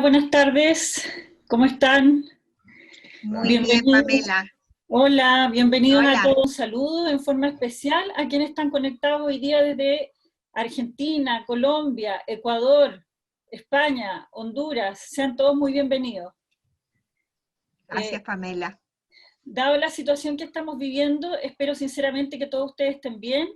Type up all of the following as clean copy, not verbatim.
buenas tardes. ¿Cómo están? Muy bien, Bienvenidos. Pamela. Hola, bienvenidos a Hola. todos. Saludos en forma especial a quienes están conectados hoy día desde Argentina, Colombia, Ecuador, España, Honduras. Sean todos muy bienvenidos. Gracias, Pamela. Dado la situación que estamos viviendo, espero sinceramente que todos ustedes estén bien.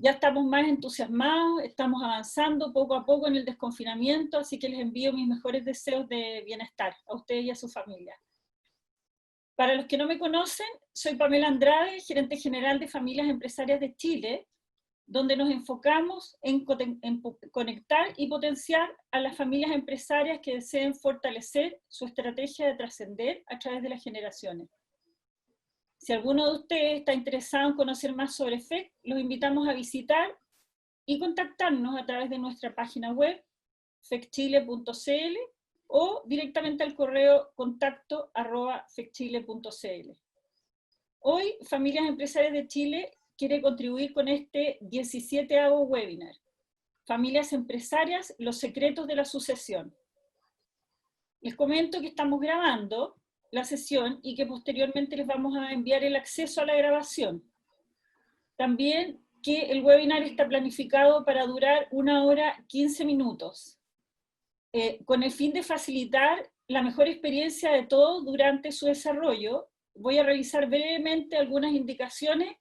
Ya estamos más entusiasmados, estamos avanzando poco a poco en el desconfinamiento, así que les envío mis mejores deseos de bienestar a ustedes y a su familia. Para los que no me conocen, soy Pamela Andrade, gerente general de Familias Empresarias de Chile, donde nos enfocamos en conectar y potenciar a las familias empresarias que deseen fortalecer su estrategia de trascender a través de las generaciones. Si alguno de ustedes está interesado en conocer más sobre FEC, los invitamos a visitar y contactarnos a través de nuestra página web, fecchile.cl, o directamente al correo contacto@fecchile.cl. Hoy, Familias Empresarias de Chile quiere contribuir con este 17º webinar, Familias Empresarias, los secretos de la sucesión. Les comento que estamos grabando la sesión y que posteriormente les vamos a enviar el acceso a la grabación. También que el webinar está planificado para durar 1 hora 15 minutos, con el fin de facilitar la mejor experiencia de todos durante su desarrollo. Voy a revisar brevemente algunas indicaciones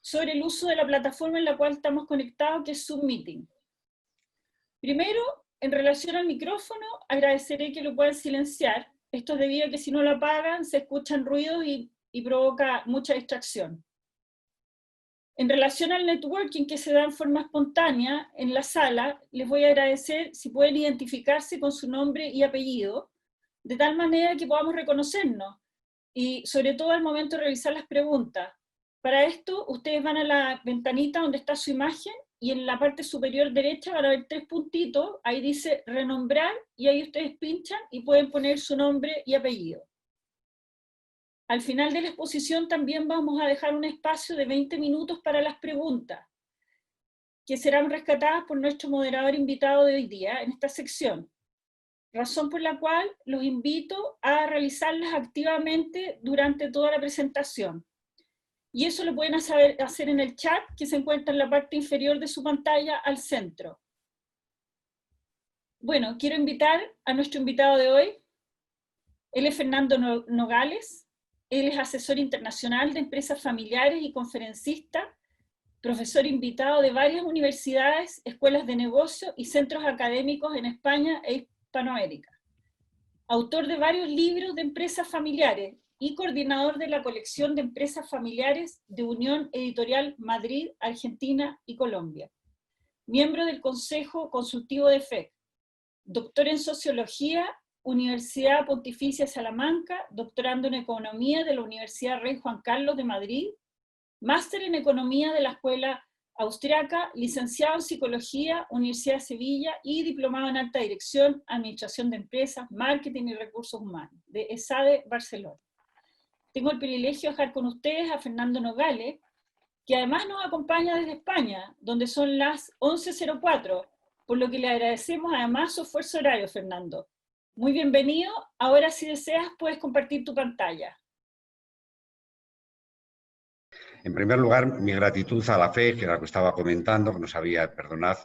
sobre el uso de la plataforma en la cual estamos conectados, que es Zoom Meeting. Primero, en relación al micrófono, agradeceré que lo puedan silenciar. Esto es debido a que si no lo apagan, se escuchan ruidos y provoca mucha distracción. En relación al networking que se da en forma espontánea en la sala, les voy a agradecer si pueden identificarse con su nombre y apellido, de tal manera que podamos reconocernos, y sobre todo al momento de realizar las preguntas. Para esto, ustedes van a la ventanita donde está su imagen, y en la parte superior derecha van a ver 3 puntitos, ahí dice renombrar, y ahí ustedes pinchan y pueden poner su nombre y apellido. Al final de la exposición también vamos a dejar un espacio de 20 minutos para las preguntas, que serán rescatadas por nuestro moderador invitado de hoy día en esta sección, razón por la cual los invito a realizarlas activamente durante toda la presentación. Y eso lo pueden hacer en el chat que se encuentra en la parte inferior de su pantalla al centro. Bueno, quiero invitar a nuestro invitado de hoy. Él es Fernando Nogales. Él es asesor internacional de empresas familiares y conferencista, profesor invitado de varias universidades, escuelas de negocio y centros académicos en España e Hispanoamérica. Autor de varios libros de empresas familiares y coordinador de la colección de empresas familiares de Unión Editorial Madrid, Argentina y Colombia. Miembro del Consejo Consultivo de FEC. Doctor en Sociología, Universidad Pontificia Salamanca, doctorando en Economía de la Universidad Rey Juan Carlos de Madrid, máster en Economía de la Escuela Austriaca, licenciado en Psicología, Universidad de Sevilla, y diplomado en Alta Dirección, Administración de Empresas, Marketing y Recursos Humanos, de ESADE, Barcelona. Tengo el privilegio de dejar con ustedes a Fernando Nogales, que además nos acompaña desde España, donde son las 11:04, por lo que le agradecemos además su esfuerzo horario, Fernando. Muy bienvenido. Ahora, si deseas, puedes compartir tu pantalla. En primer lugar, mi gratitud a la FEC, que era lo que estaba comentando, que nos había, perdonad,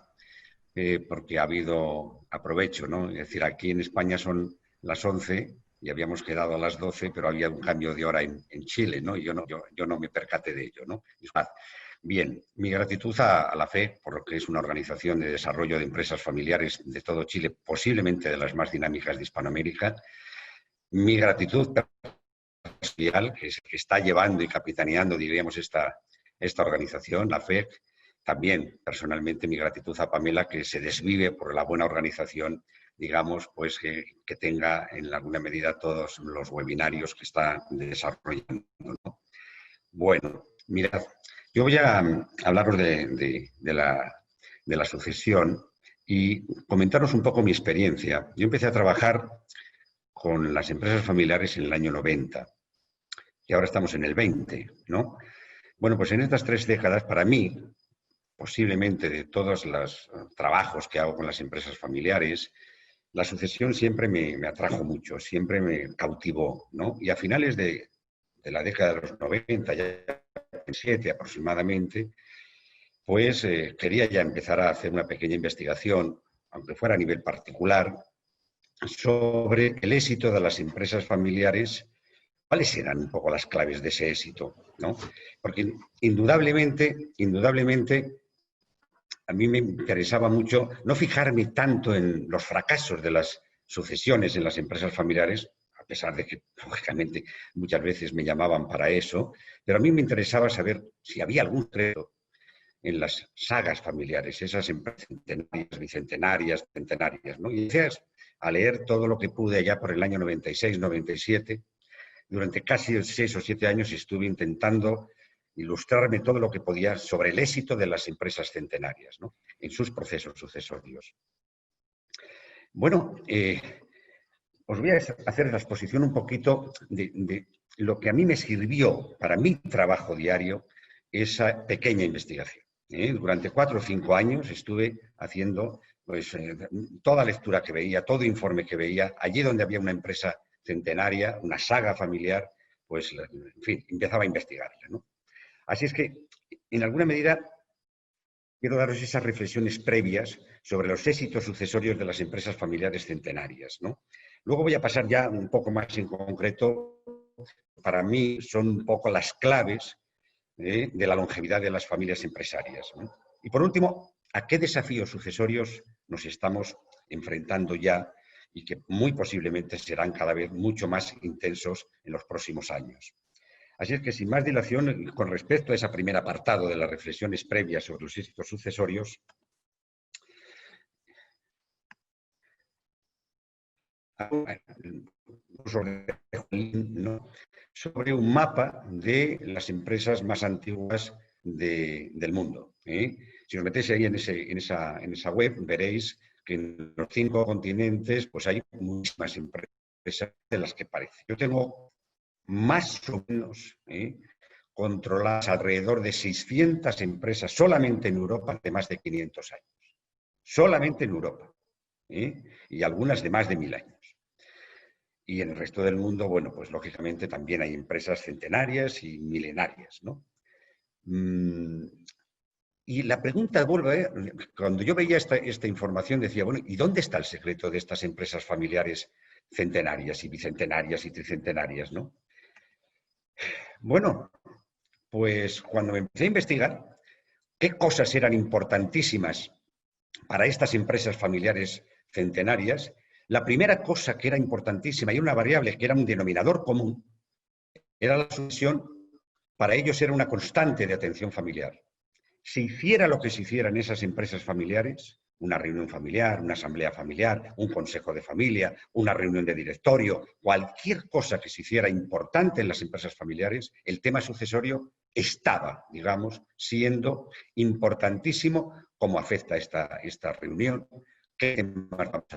porque ha habido aprovecho, ¿no? Es decir, aquí en España son las 11 y habíamos quedado a las 12, pero había un cambio de hora en Chile, ¿no? Y yo no me percaté de ello, ¿no? Bien, mi gratitud a la FEC, por lo que es una organización de desarrollo de empresas familiares de todo Chile, posiblemente de las más dinámicas de Hispanoamérica. Mi gratitud que está llevando y capitaneando, diríamos, esta organización, la FEC. También, personalmente, mi gratitud a Pamela, que se desvive por la buena organización, digamos, pues que tenga en alguna medida todos los webinarios que está desarrollando, ¿no? Bueno, mirad, yo voy a hablaros de la sucesión y comentaros un poco mi experiencia. Yo empecé a trabajar con las empresas familiares en el año 90 y ahora estamos en el 20, ¿no? Bueno, pues en estas 3 décadas, para mí, posiblemente de todos los trabajos que hago con las empresas familiares, la sucesión siempre me atrajo mucho, siempre me cautivó, ¿no? Y a finales de la década de los 90, ya 7 aproximadamente, pues quería ya empezar a hacer una pequeña investigación, aunque fuera a nivel particular, sobre el éxito de las empresas familiares. ¿Cuáles eran un poco las claves de ese éxito, ¿no? Porque indudablemente, a mí me interesaba mucho no fijarme tanto en los fracasos de las sucesiones en las empresas familiares, a pesar de que, lógicamente, muchas veces me llamaban para eso, pero a mí me interesaba saber si había algún secreto en las sagas familiares, esas empresas centenarias, bicentenarias, centenarias, ¿no? Y empecé a leer todo lo que pude allá por el año 96, 97. Durante casi 6 o 7 años estuve intentando ilustrarme todo lo que podía sobre el éxito de las empresas centenarias, ¿no? En sus procesos sucesorios. Bueno, os voy a hacer la exposición un poquito de lo que a mí me sirvió para mi trabajo diario esa pequeña investigación. Durante 4 o 5 años estuve haciendo pues, toda lectura que veía, todo informe que veía, allí donde había una empresa centenaria, una saga familiar, pues, en fin, empezaba a investigarla, ¿no? Así es que, en alguna medida, quiero daros esas reflexiones previas sobre los éxitos sucesorios de las empresas familiares centenarias, ¿no? Luego voy a pasar ya un poco más en concreto. Para mí son un poco las claves de la longevidad de las familias empresarias, ¿no? Y por último, ¿a qué desafíos sucesorios nos estamos enfrentando ya y que muy posiblemente serán cada vez mucho más intensos en los próximos años? Así es que, sin más dilación, con respecto a ese primer apartado de las reflexiones previas sobre los éxitos sucesorios, sobre un mapa de las empresas más antiguas del mundo. Si os metéis ahí en esa web, veréis que en los 5 continentes pues hay muchísimas empresas de las que parece. Yo tengo más o menos controladas alrededor de 600 empresas solamente en Europa de más de 500 años. Solamente en Europa. Y algunas de más de 1000 años. Y en el resto del mundo, bueno, pues lógicamente también hay empresas centenarias y milenarias, ¿no? Y la pregunta vuelve, cuando yo veía esta información decía, bueno, ¿y dónde está el secreto de estas empresas familiares centenarias y bicentenarias y tricentenarias, ¿no? Bueno, pues cuando me empecé a investigar qué cosas eran importantísimas para estas empresas familiares centenarias, la primera cosa que era importantísima y una variable que era un denominador común era la sucesión. Para ellos era una constante de atención familiar. Se hiciera lo que se hiciera en esas empresas familiares, una reunión familiar, una asamblea familiar, un consejo de familia, una reunión de directorio, cualquier cosa que se hiciera importante en las empresas familiares, el tema sucesorio estaba, digamos, siendo importantísimo. ¿Cómo afecta esta reunión? ¿Qué temas vamos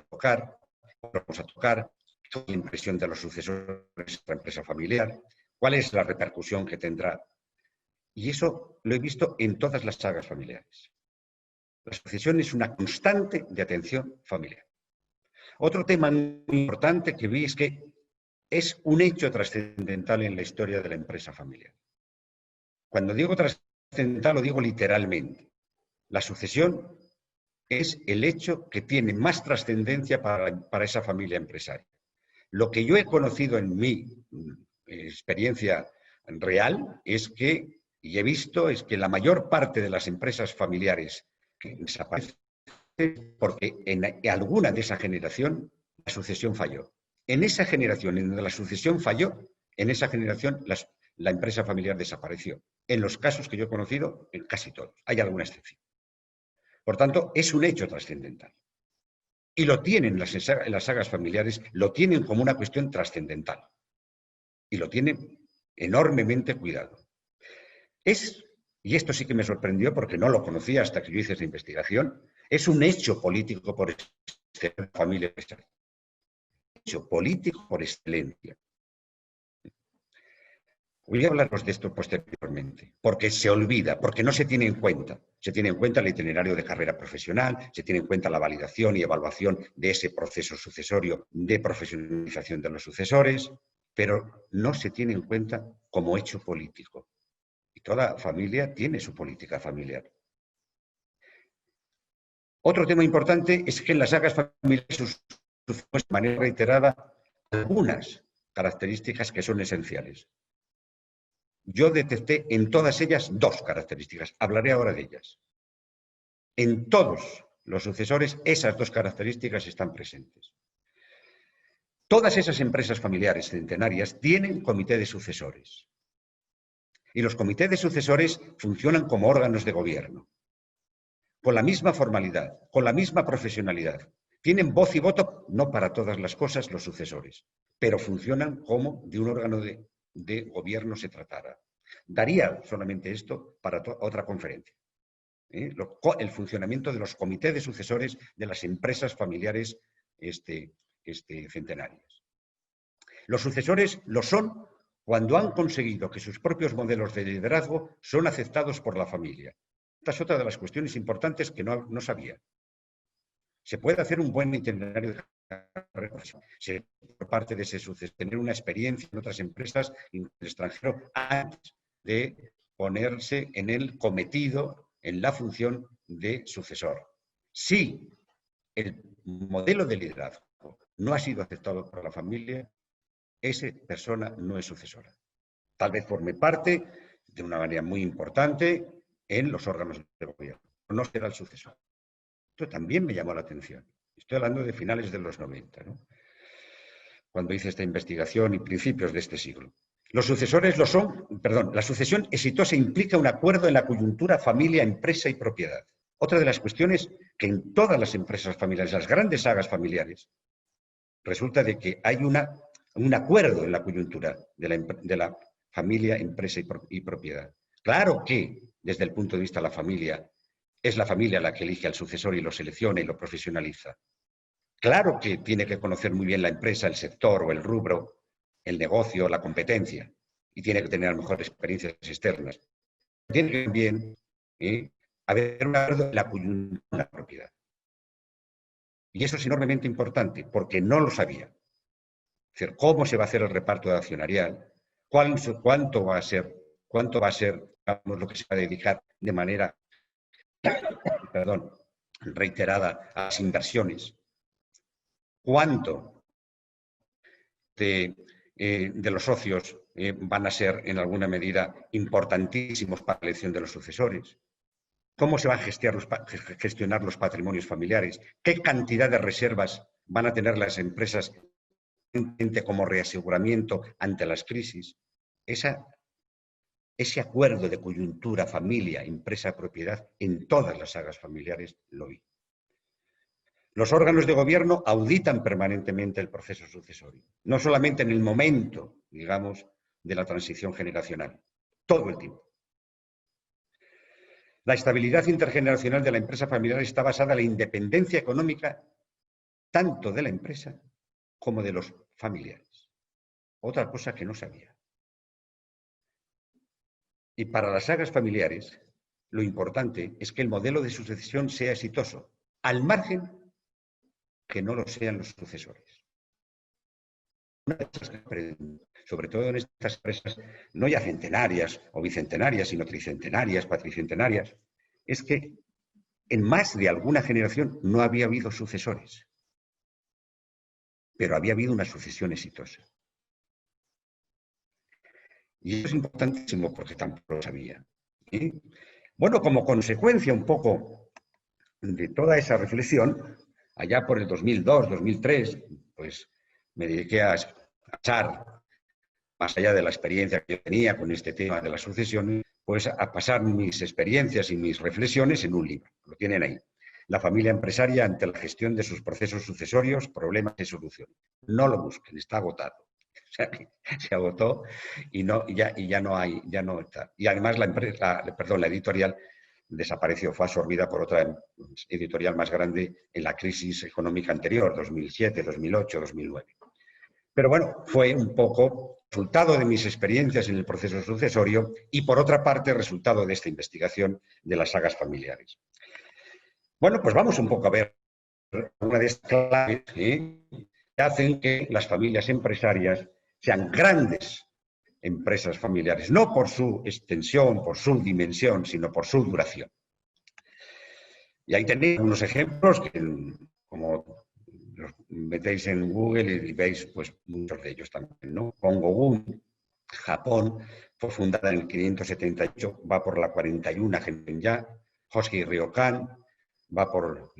a tocar? ¿Qué es la impresión de los sucesores de esta empresa familiar? ¿Cuál es la repercusión que tendrá? Y eso lo he visto en todas las sagas familiares. La sucesión es una constante de atención familiar. Otro tema muy importante que vi es que es un hecho trascendental en la historia de la empresa familiar. Cuando digo trascendental, lo digo literalmente. La sucesión es el hecho que tiene más trascendencia para esa familia empresaria. Lo que yo he conocido en mi experiencia real es que, y he visto, es que la mayor parte de las empresas familiares que desaparecen porque en alguna de esa generación la sucesión falló. En esa generación en donde la sucesión falló, en esa generación la empresa familiar desapareció. En los casos que yo he conocido, en casi todos. Hay alguna excepción. Por tanto, es un hecho trascendental. Y lo tienen las sagas familiares, lo tienen como una cuestión trascendental. Y lo tienen enormemente cuidado. Y esto sí que me sorprendió porque no lo conocía hasta que yo hice esta investigación, es un hecho político por excelencia, familia empresarial. Hecho político por excelencia. Voy a hablaros de esto posteriormente, porque se olvida, porque no se tiene en cuenta. Se tiene en cuenta el itinerario de carrera profesional, se tiene en cuenta la validación y evaluación de ese proceso sucesorio de profesionalización de los sucesores, pero no se tiene en cuenta como hecho político. Y toda familia tiene su política familiar. Otro tema importante es que en las sagas familiares suceden de manera reiterada algunas características que son esenciales. Yo detecté en todas ellas dos características. Hablaré ahora de ellas. En todos los sucesores esas dos características están presentes. Todas esas empresas familiares centenarias tienen comité de sucesores. Y los comités de sucesores funcionan como órganos de gobierno, con la misma formalidad, con la misma profesionalidad. Tienen voz y voto, no para todas las cosas, los sucesores, pero funcionan como de un órgano de gobierno se tratara. Daría solamente esto para otra conferencia. El funcionamiento de los comités de sucesores de las empresas familiares centenarias. Los sucesores lo son cuando han conseguido que sus propios modelos de liderazgo son aceptados por la familia. Esta es otra de las cuestiones importantes que no sabía. Se puede hacer un buen itinerario de carrera, por parte de ese sucesor, tener una experiencia en otras empresas en el extranjero antes de ponerse en el cometido, en la función de sucesor. Si el modelo de liderazgo no ha sido aceptado por la familia, esa persona no es sucesora. Tal vez forme parte de una manera muy importante en los órganos de gobierno. No será el sucesor. Esto también me llamó la atención. Estoy hablando de finales de los 90, ¿no? Cuando hice esta investigación y principios de este siglo. Los sucesores lo son, la sucesión exitosa implica un acuerdo en la coyuntura familia, empresa y propiedad. Otra de las cuestiones que en todas las empresas familiares, las grandes sagas familiares, resulta de que hay un acuerdo en la coyuntura de la familia, empresa y propiedad. Claro que, desde el punto de vista de la familia, es la familia la que elige al sucesor y lo selecciona y lo profesionaliza. Claro que tiene que conocer muy bien la empresa, el sector o el rubro, el negocio, la competencia, y tiene que tener mejores experiencias externas. Tiene que también haber un acuerdo en la coyuntura de la propiedad. Y eso es enormemente importante, porque no lo sabía. Es decir, cómo se va a hacer el reparto de accionarial, cuánto va a ser, digamos, lo que se va a dedicar de manera reiterada a las inversiones, cuánto de los socios van a ser en alguna medida importantísimos para la elección de los sucesores, cómo se van a gestionar los patrimonios familiares, qué cantidad de reservas van a tener las empresas como reaseguramiento ante las crisis. Ese acuerdo de coyuntura, familia, empresa, propiedad, en todas las sagas familiares lo vi. Los órganos de gobierno auditan permanentemente el proceso sucesorio, no solamente en el momento, digamos, de la transición generacional, todo el tiempo. La estabilidad intergeneracional de la empresa familiar está basada en la independencia económica tanto de la empresa como de los familiares. Otra cosa que no sabía. Y para las sagas familiares, lo importante es que el modelo de sucesión sea exitoso, al margen que no lo sean los sucesores. Una de esas, sobre todo en estas empresas, no ya centenarias o bicentenarias, sino tricentenarias, cuatricentenarias, es que en más de alguna generación no había habido sucesores, pero había habido una sucesión exitosa. Y eso es importantísimo porque tampoco lo sabía. Bueno, como consecuencia un poco de toda esa reflexión, allá por el 2002, 2003, pues me dediqué a echar, más allá de la experiencia que yo tenía con este tema de la sucesión, pues a pasar mis experiencias y mis reflexiones en un libro. Lo tienen ahí. La familia empresaria ante la gestión de sus procesos sucesorios, problemas y soluciones. No lo busquen, está agotado. O sea, se agotó y ya no hay, ya no está. Y además la editorial desapareció, fue absorbida por otra editorial más grande en la crisis económica anterior, 2007, 2008, 2009. Pero bueno, fue un poco resultado de mis experiencias en el proceso sucesorio y, por otra parte, resultado de esta investigación de las sagas familiares. Bueno, pues vamos un poco a ver una de estas claves que hacen que las familias empresarias sean grandes empresas familiares, no por su extensión, por su dimensión, sino por su duración. Y ahí tenéis unos ejemplos que, como los metéis en Google y veis, pues muchos de ellos también, ¿no? Kongo-gun, Japón, fue fundada en el 578, va por la 41 generación ya. Hoshiki Ryokan va por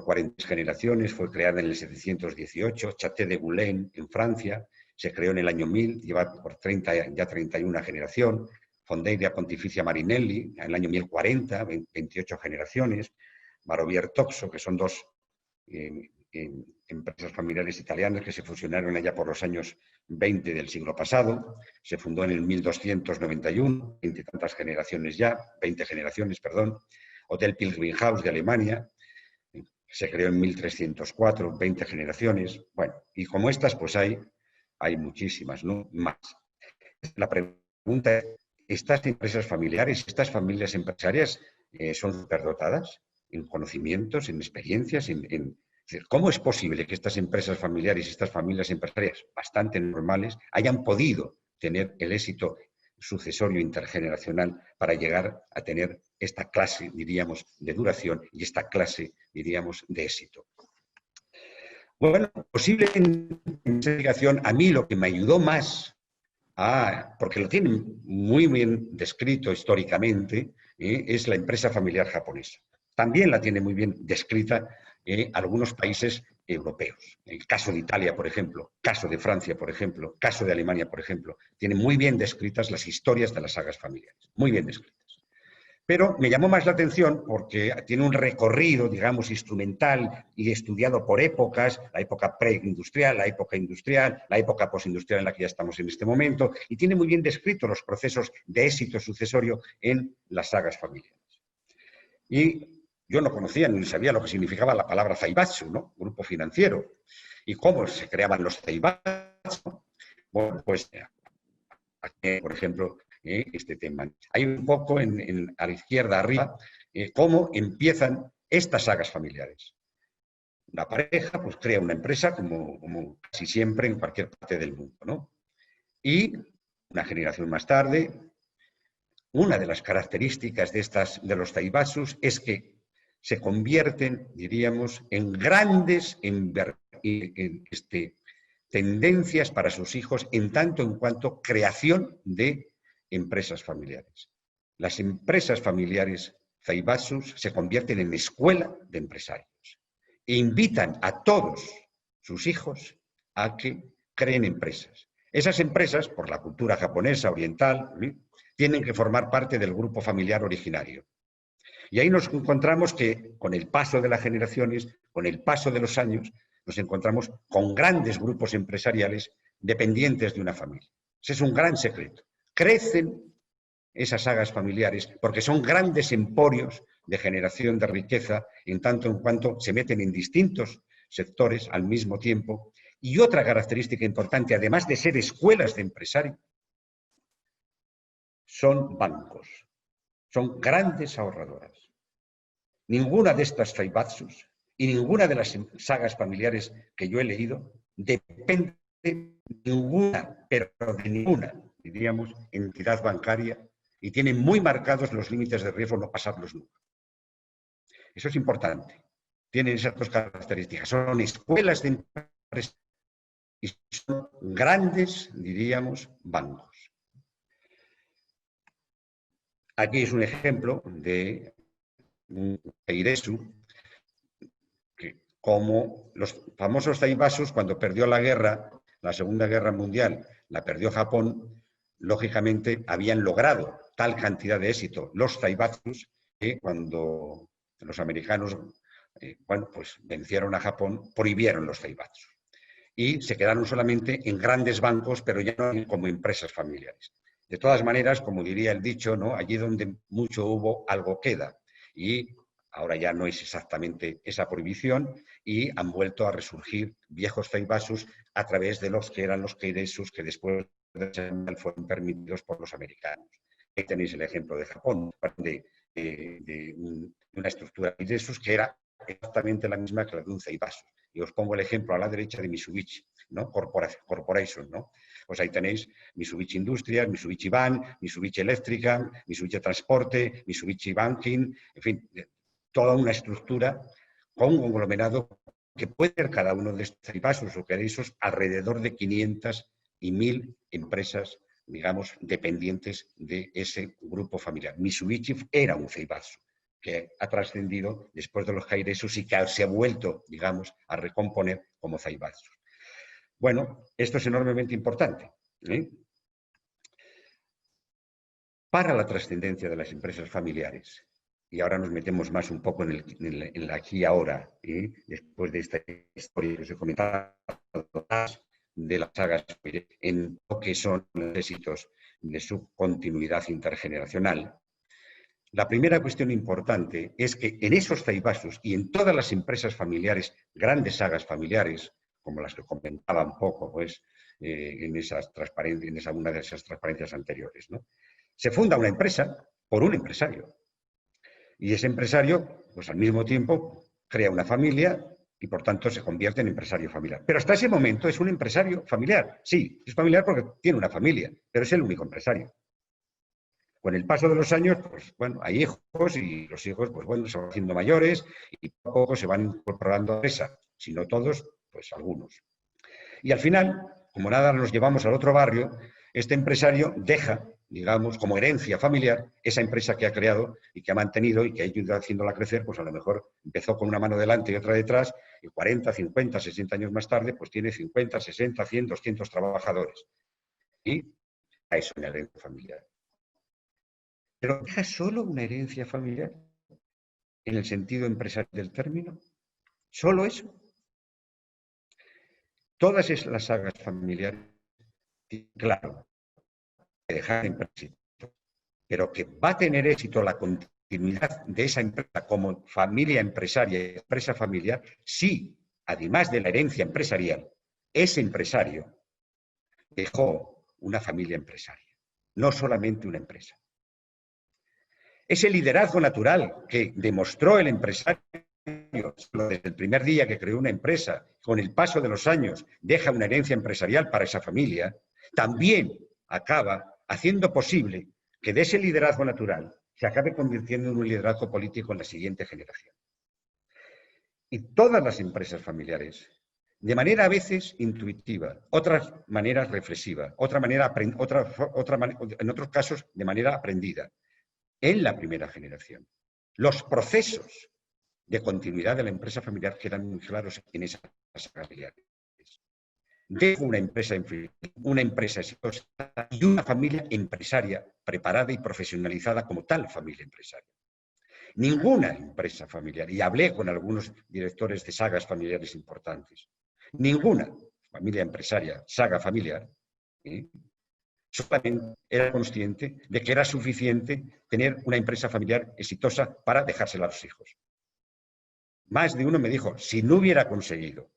40 generaciones, fue creada en el 718. Chaté de Boulogne, en Francia, se creó en el año 1000, lleva por 31 generación. Fonderia Pontificia Marinelli, en el año 1040, 28 generaciones. Barovier Toxo, que son dos empresas familiares italianas que se fusionaron allá por los años 20 del siglo pasado. Se fundó en el 1291, 20 tantas generaciones ya, 20 generaciones, perdón. Hotel Pilgrimhaus de Alemania, se creó en 1304, 20 generaciones. Bueno, y como estas, pues hay muchísimas, ¿no? Más. La pregunta es, ¿estas empresas familiares, estas familias empresarias son superdotadas en conocimientos, en experiencias, ¿cómo es posible que estas empresas familiares, estas familias empresarias bastante normales hayan podido tener el éxito sucesorio intergeneracional para llegar a tener esta clase, diríamos, de duración y esta clase, diríamos, de éxito? Bueno, posible en investigación, a mí lo que me ayudó más, porque lo tienen muy bien descrito históricamente, es la empresa familiar japonesa. También la tiene muy bien descrita algunos países europeos. El caso de Italia, por ejemplo, caso de Francia, por ejemplo, caso de Alemania, por ejemplo, tienen muy bien descritas las historias de las sagas familiares, muy bien descritas. Pero me llamó más la atención porque tiene un recorrido, digamos, instrumental y estudiado por épocas, la época preindustrial, la época industrial, la época postindustrial en la que ya estamos en este momento, y tiene muy bien descrito los procesos de éxito sucesorio en las sagas familiares. Y yo no conocía ni sabía lo que significaba la palabra zaibatsu, ¿no? Grupo financiero. ¿Y cómo se creaban los zaibatsu? Bueno, pues, aquí, por ejemplo, este tema. Hay un poco a la izquierda arriba cómo empiezan estas sagas familiares. La pareja pues crea una empresa como casi siempre en cualquier parte del mundo, ¿no? Y una generación más tarde, una de las características de los zaibatsus es que se convierten, diríamos, en grandes tendencias para sus hijos en tanto en cuanto creación de empresas familiares. Las empresas familiares zaibatsus se convierten en escuela de empresarios e invitan a todos sus hijos a que creen empresas. Esas empresas, por la cultura japonesa oriental, tienen que formar parte del grupo familiar originario. Y ahí nos encontramos que con el paso de las generaciones, con el paso de los años, nos encontramos con grandes grupos empresariales dependientes de una familia. Ese es un gran secreto. Crecen esas sagas familiares porque son grandes emporios de generación de riqueza en tanto en cuanto se meten en distintos sectores al mismo tiempo. Y otra característica importante, además de ser escuelas de empresarios, son bancos. Son grandes ahorradoras. Ninguna de estas zaibatsus y ninguna de las sagas familiares que yo he leído depende de ninguna, pero de ninguna, diríamos, entidad bancaria y tienen muy marcados los límites de riesgo, no pasarlos nunca. Eso es importante. Tienen esas dos características. Son escuelas de empresas y son grandes, diríamos, bancos. Aquí es un ejemplo de Eiresu, que como los famosos zaibatsus, cuando perdió la guerra, la Segunda Guerra Mundial, la perdió Japón, lógicamente habían logrado tal cantidad de éxito los zaibatsus que cuando los americanos pues vencieron a Japón, prohibieron los zaibatsus. Y se quedaron solamente en grandes bancos, pero ya no como empresas familiares. De todas maneras, como diría el dicho, ¿no? Allí donde mucho hubo, algo queda. Y ahora ya no es exactamente esa prohibición, y han vuelto a resurgir viejos zaibatsus a través de los que eran los keiretsus que después fueron permitidos por los americanos. Ahí tenéis el ejemplo de Japón, de una estructura de keiretsus que era exactamente la misma que la de un zaibatsu. Y os pongo el ejemplo a la derecha de Mitsubishi, ¿no? Corporation, ¿no? Pues ahí tenéis Mitsubishi Industrias, Mitsubishi Ban, Mitsubishi Eléctrica, Mitsubishi Transporte, Mitsubishi Banking, en fin, toda una estructura con un conglomerado que puede ser cada uno de estos zaibatsus o keiretsus alrededor de 500 y 1000 empresas, digamos, dependientes de ese grupo familiar. Mitsubishi era un zaibatsu que ha trascendido después de los keiretsus y que se ha vuelto, digamos, a recomponer como zaibatsu. Bueno, esto es enormemente importante, ¿eh? Para la trascendencia de las empresas familiares. Y ahora nos metemos más un poco en el aquí y ahora, ¿eh? Después de esta historia que os he comentado de las sagas, en lo que son los éxitos de su continuidad intergeneracional. La primera cuestión importante es que en esos zaibatsus y en todas las empresas familiares, grandes sagas familiares, como las que comentaba un poco pues, en una de esas transparencias anteriores, ¿no? Se funda una empresa por un empresario. Y ese empresario, pues al mismo tiempo, crea una familia y por tanto se convierte en empresario familiar. Pero hasta ese momento es un empresario familiar. Sí, es familiar porque tiene una familia, pero es el único empresario. Con el paso de los años, pues bueno, hay hijos y los hijos, pues bueno, se van haciendo mayores y poco a poco se van incorporando a la empresa. Si no todos, pues algunos. Y al final, como nada nos llevamos al otro barrio, este empresario deja, digamos, como herencia familiar, esa empresa que ha creado y que ha mantenido y que ha ido haciéndola crecer, pues a lo mejor empezó con una mano delante y otra detrás, y 40, 50, 60 años más tarde, pues tiene 50, 60, 100, 200 trabajadores. Y a eso es una herencia familiar. Pero deja solo una herencia familiar, en el sentido empresarial del término. ¿Solo eso? Todas las sagas familiares, claro, que dejar empresa, pero que va a tener éxito la continuidad de esa empresa como familia empresaria, empresa familiar, si, además de la herencia empresarial, ese empresario dejó una familia empresaria, no solamente una empresa. Ese liderazgo natural que demostró el empresario desde el primer día que creó una empresa, con el paso de los años deja una herencia empresarial para esa familia, también acaba haciendo posible que de ese liderazgo natural se acabe convirtiendo en un liderazgo político en la siguiente generación. Y todas las empresas familiares, de manera a veces intuitiva, otras maneras reflexiva, en otros casos de manera aprendida, en la primera generación. Los procesos de continuidad de la empresa familiar quedan muy claros en esas familiares. Dejo una empresa exitosa y una familia empresaria preparada y profesionalizada como tal familia empresaria. Ninguna empresa familiar, y hablé con algunos directores de sagas familiares importantes, ninguna familia empresaria, saga familiar, solamente era consciente de que era suficiente tener una empresa familiar exitosa para dejársela a los hijos. Más de uno me dijo, si no hubiera conseguido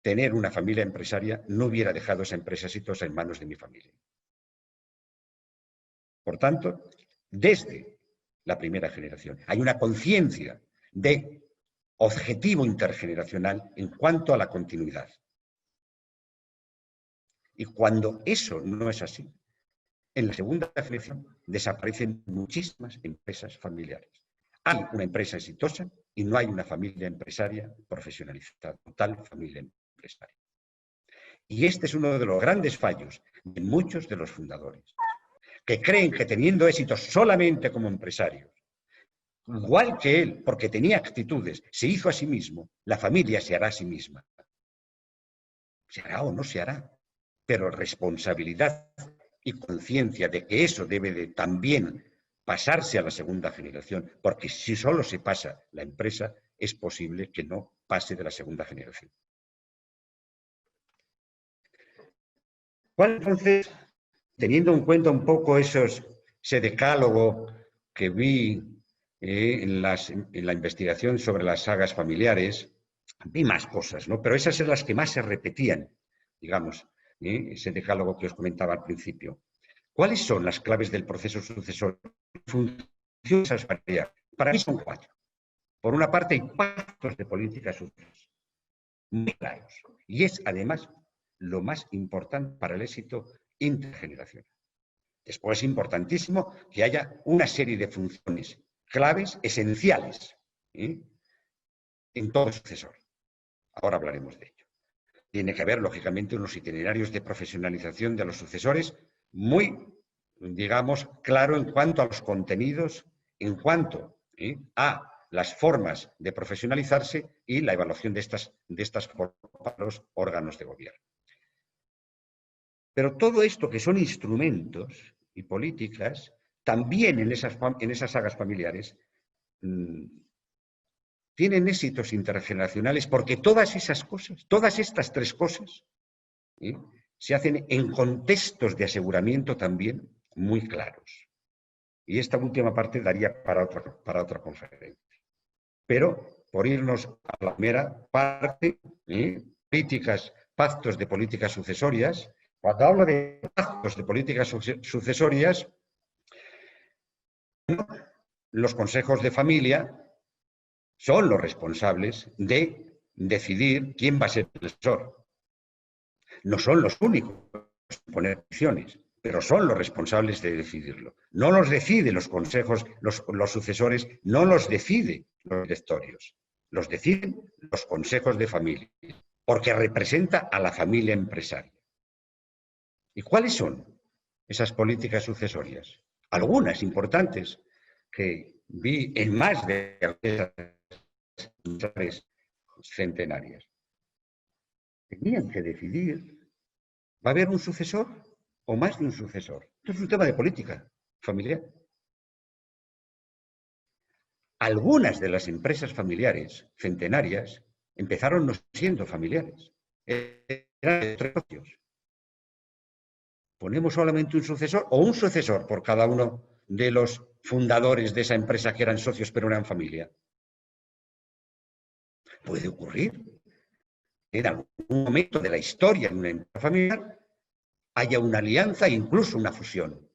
tener una familia empresaria, no hubiera dejado esa empresa exitosa en manos de mi familia. Por tanto, desde la primera generación hay una conciencia de objetivo intergeneracional en cuanto a la continuidad. Y cuando eso no es así, en la segunda generación desaparecen muchísimas empresas familiares. Hay una empresa exitosa y no hay una familia empresaria profesionalizada, total familia empresaria. Y este es uno de los grandes fallos de muchos de los fundadores, que creen que teniendo éxito solamente como empresarios, igual que él, porque tenía actitudes, se hizo a sí mismo, la familia se hará a sí misma. Se hará o no se hará, pero responsabilidad y conciencia de que eso debe de también pasarse a la segunda generación, porque si solo se pasa la empresa, es posible que no pase de la segunda generación. ¿Cuál entonces, teniendo en cuenta un poco ese decálogo que vi en la investigación sobre las sagas familiares, vi más cosas, ¿no? Pero esas eran las que más se repetían, digamos, ese decálogo que os comentaba al principio. ¿Cuáles son las claves del proceso sucesorio? Funciones varias. Para mí son 4. Por una parte, hay pactos de política sucesoria muy claros. Y es, además, lo más importante para el éxito intergeneracional. Después es importantísimo que haya una serie de funciones claves, esenciales, en todo sucesor. Ahora hablaremos de ello. Tiene que haber, lógicamente, unos itinerarios de profesionalización de los sucesores muy, digamos, claro en cuanto a los contenidos, en cuanto a las formas de profesionalizarse y la evaluación de estas formas para los órganos de gobierno. Pero todo esto que son instrumentos y políticas, también en esas sagas familiares, tienen éxitos intergeneracionales porque todas esas cosas, todas estas 3 cosas, se hacen en contextos de aseguramiento también muy claros. Y esta última parte daría para otra conferencia. Pero, por irnos a la primera parte, políticas, pactos de políticas sucesorias, cuando hablo de pactos de políticas sucesorias, los consejos de familia son los responsables de decidir quién va a ser el sucesor. No son los únicos en poner condiciones, pero son los responsables de decidirlo. No los deciden los consejos, los sucesores, no los deciden los directorios, los deciden los consejos de familia, porque representa a la familia empresaria. ¿Y cuáles son esas políticas sucesorias? Algunas importantes que vi en más de centenarias. Tenían que decidir, ¿va a haber un sucesor o más de un sucesor? Esto es un tema de política familiar. Algunas de las empresas familiares centenarias empezaron no siendo familiares, eran de 3 socios. ¿Ponemos solamente un sucesor o un sucesor por cada uno de los fundadores de esa empresa que eran socios pero eran familia? Puede ocurrir en algún momento de la historia en una empresa familiar haya una alianza e incluso una fusión.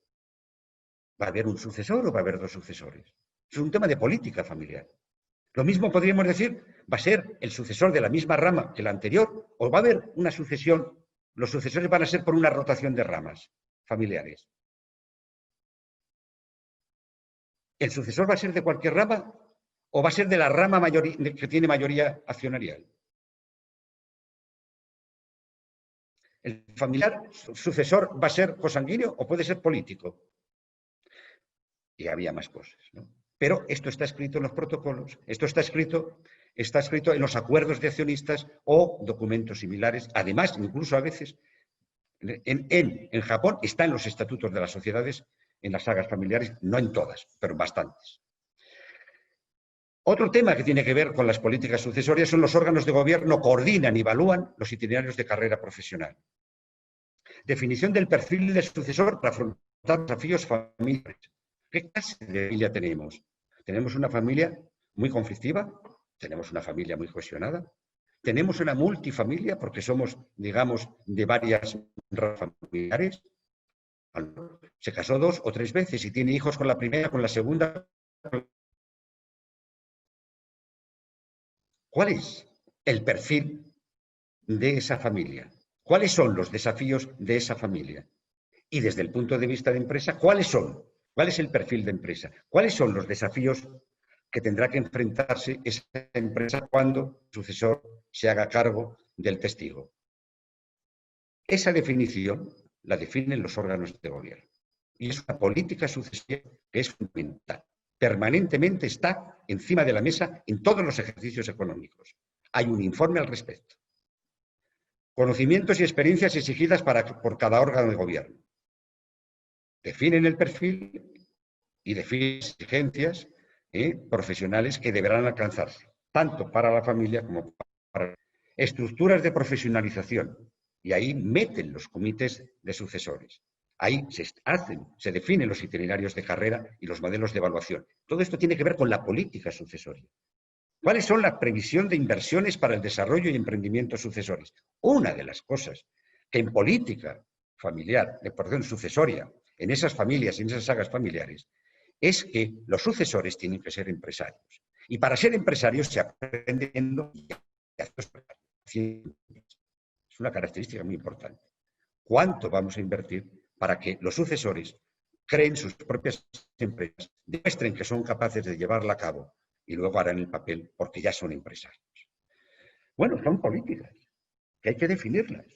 ¿Va a haber un sucesor o va a haber 2 sucesores? Es un tema de política familiar. Lo mismo podríamos decir, ¿va a ser el sucesor de la misma rama que el anterior o va a haber una sucesión? Los sucesores van a ser por una rotación de ramas familiares. ¿El sucesor va a ser de cualquier rama o va a ser de la rama que tiene mayoría accionarial? ¿El familiar sucesor va a ser consanguíneo o puede ser político? Y había más cosas, ¿no? Pero esto está escrito en los protocolos, esto está escrito en los acuerdos de accionistas o documentos similares. Además, incluso a veces, en Japón está en los estatutos de las sociedades, en las sagas familiares, no en todas, pero en bastantes. Otro tema que tiene que ver con las políticas sucesorias son los órganos de gobierno coordinan y evalúan los itinerarios de carrera profesional. Definición del perfil del sucesor para afrontar desafíos familiares. ¿Qué clase de familia tenemos? ¿Tenemos una familia muy conflictiva? ¿Tenemos una familia muy cohesionada? ¿Tenemos una multifamilia porque somos, digamos, de varias familiares? Se casó 2 o 3 veces y tiene hijos con la primera, con la segunda. ¿Cuál es el perfil de esa familia? ¿Cuáles son los desafíos de esa familia? Y desde el punto de vista de empresa, ¿cuáles son? ¿Cuál es el perfil de empresa? ¿Cuáles son los desafíos que tendrá que enfrentarse esa empresa cuando el sucesor se haga cargo del testigo? Esa definición la definen los órganos de gobierno. Y es una política sucesoria que es fundamental. Permanentemente está encima de la mesa en todos los ejercicios económicos. Hay un informe al respecto. Conocimientos y experiencias exigidas por cada órgano de gobierno. Definen el perfil y definen exigencias profesionales que deberán alcanzarse, tanto para la familia como para estructuras de profesionalización. Y ahí meten los comités de sucesores. Ahí se definen los itinerarios de carrera y los modelos de evaluación. Todo esto tiene que ver con la política sucesoria. ¿Cuáles son las previsiones de inversiones para el desarrollo y emprendimientos sucesores? Una de las cosas que en política familiar, perdón, sucesoria, en esas familias, en esas sagas familiares, es que los sucesores tienen que ser empresarios. Y para ser empresarios se aprende viendo. Es una característica muy importante. ¿Cuánto vamos a invertir para que los sucesores creen sus propias empresas, demuestren que son capaces de llevarla a cabo y luego harán el papel porque ya son empresarios? Bueno, son políticas que hay que definirlas.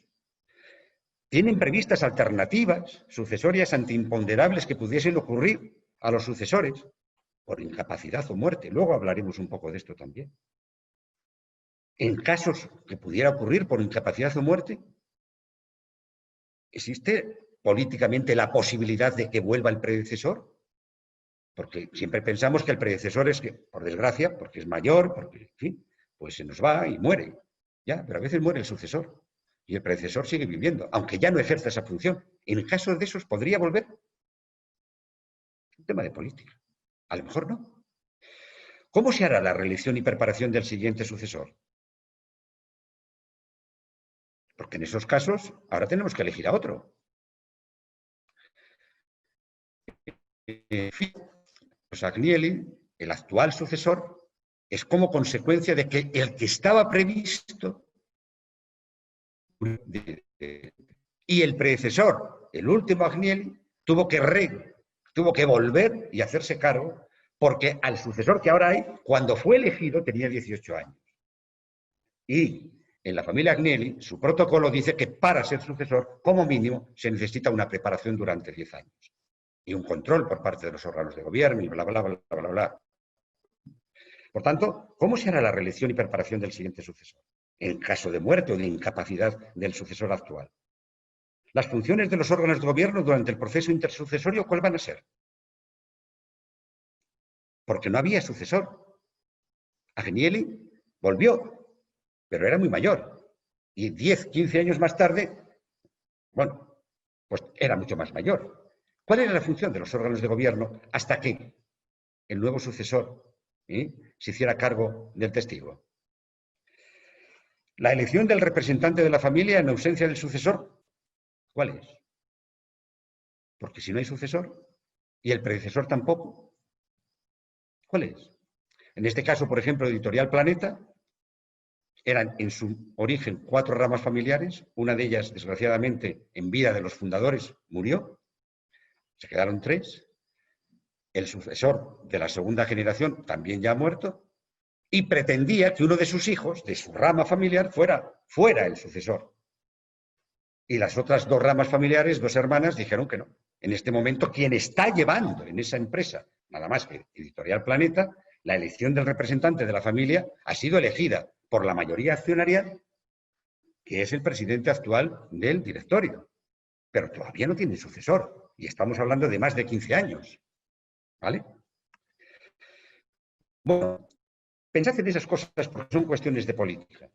Tienen previstas alternativas sucesorias antiimponderables que pudiesen ocurrir a los sucesores por incapacidad o muerte. Luego hablaremos un poco de esto también. En casos que pudiera ocurrir por incapacidad o muerte, ¿existe políticamente la posibilidad de que vuelva el predecesor? Porque siempre pensamos que el predecesor es que, por desgracia, porque es mayor, porque, en fin, pues se nos va y muere. Ya, pero a veces muere el sucesor y el predecesor sigue viviendo, aunque ya no ejerza esa función. En casos de esos, ¿podría volver? Un tema de política. A lo mejor no. ¿Cómo se hará la reelección y preparación del siguiente sucesor? Porque en esos casos ahora tenemos que elegir a otro. Pues Agnelli, el actual sucesor, es como consecuencia de que el que estaba previsto y el predecesor, el último Agnelli, tuvo que volver y hacerse cargo porque al sucesor que ahora hay, cuando fue elegido, tenía 18 años. Y en la familia Agnelli, su protocolo dice que para ser sucesor, como mínimo, se necesita una preparación durante 10 años. Y un control por parte de los órganos de gobierno y bla, bla, bla, bla, bla, bla. Por tanto, ¿cómo se hará la reelección y preparación del siguiente sucesor? En caso de muerte o de incapacidad del sucesor actual. Las funciones de los órganos de gobierno durante el proceso intersucesorio, ¿cuáles van a ser? Porque no había sucesor. Agnelli volvió, pero era muy mayor. Y 10, 15 años más tarde, bueno, pues era mucho más mayor. ¿Cuál era la función de los órganos de gobierno hasta que el nuevo sucesor se hiciera cargo del testigo? La elección del representante de la familia en ausencia del sucesor, ¿cuál es? Porque si no hay sucesor y el predecesor tampoco, ¿cuál es? En este caso, por ejemplo, Editorial Planeta, eran en su origen 4 ramas familiares, una de ellas, desgraciadamente, en vida de los fundadores, murió, se quedaron 3, el sucesor de la segunda generación también ya ha muerto, y pretendía que uno de sus hijos, de su rama familiar, fuera el sucesor. Y las otras 2 ramas familiares, 2 hermanas, dijeron que no. En este momento, quien está llevando en esa empresa, nada más que Editorial Planeta, la elección del representante de la familia ha sido elegida por la mayoría accionarial, que es el presidente actual del directorio. Pero todavía no tiene sucesor. Y estamos hablando de más de 15 años. ¿Vale? Bueno, pensad en esas cosas porque son cuestiones de política.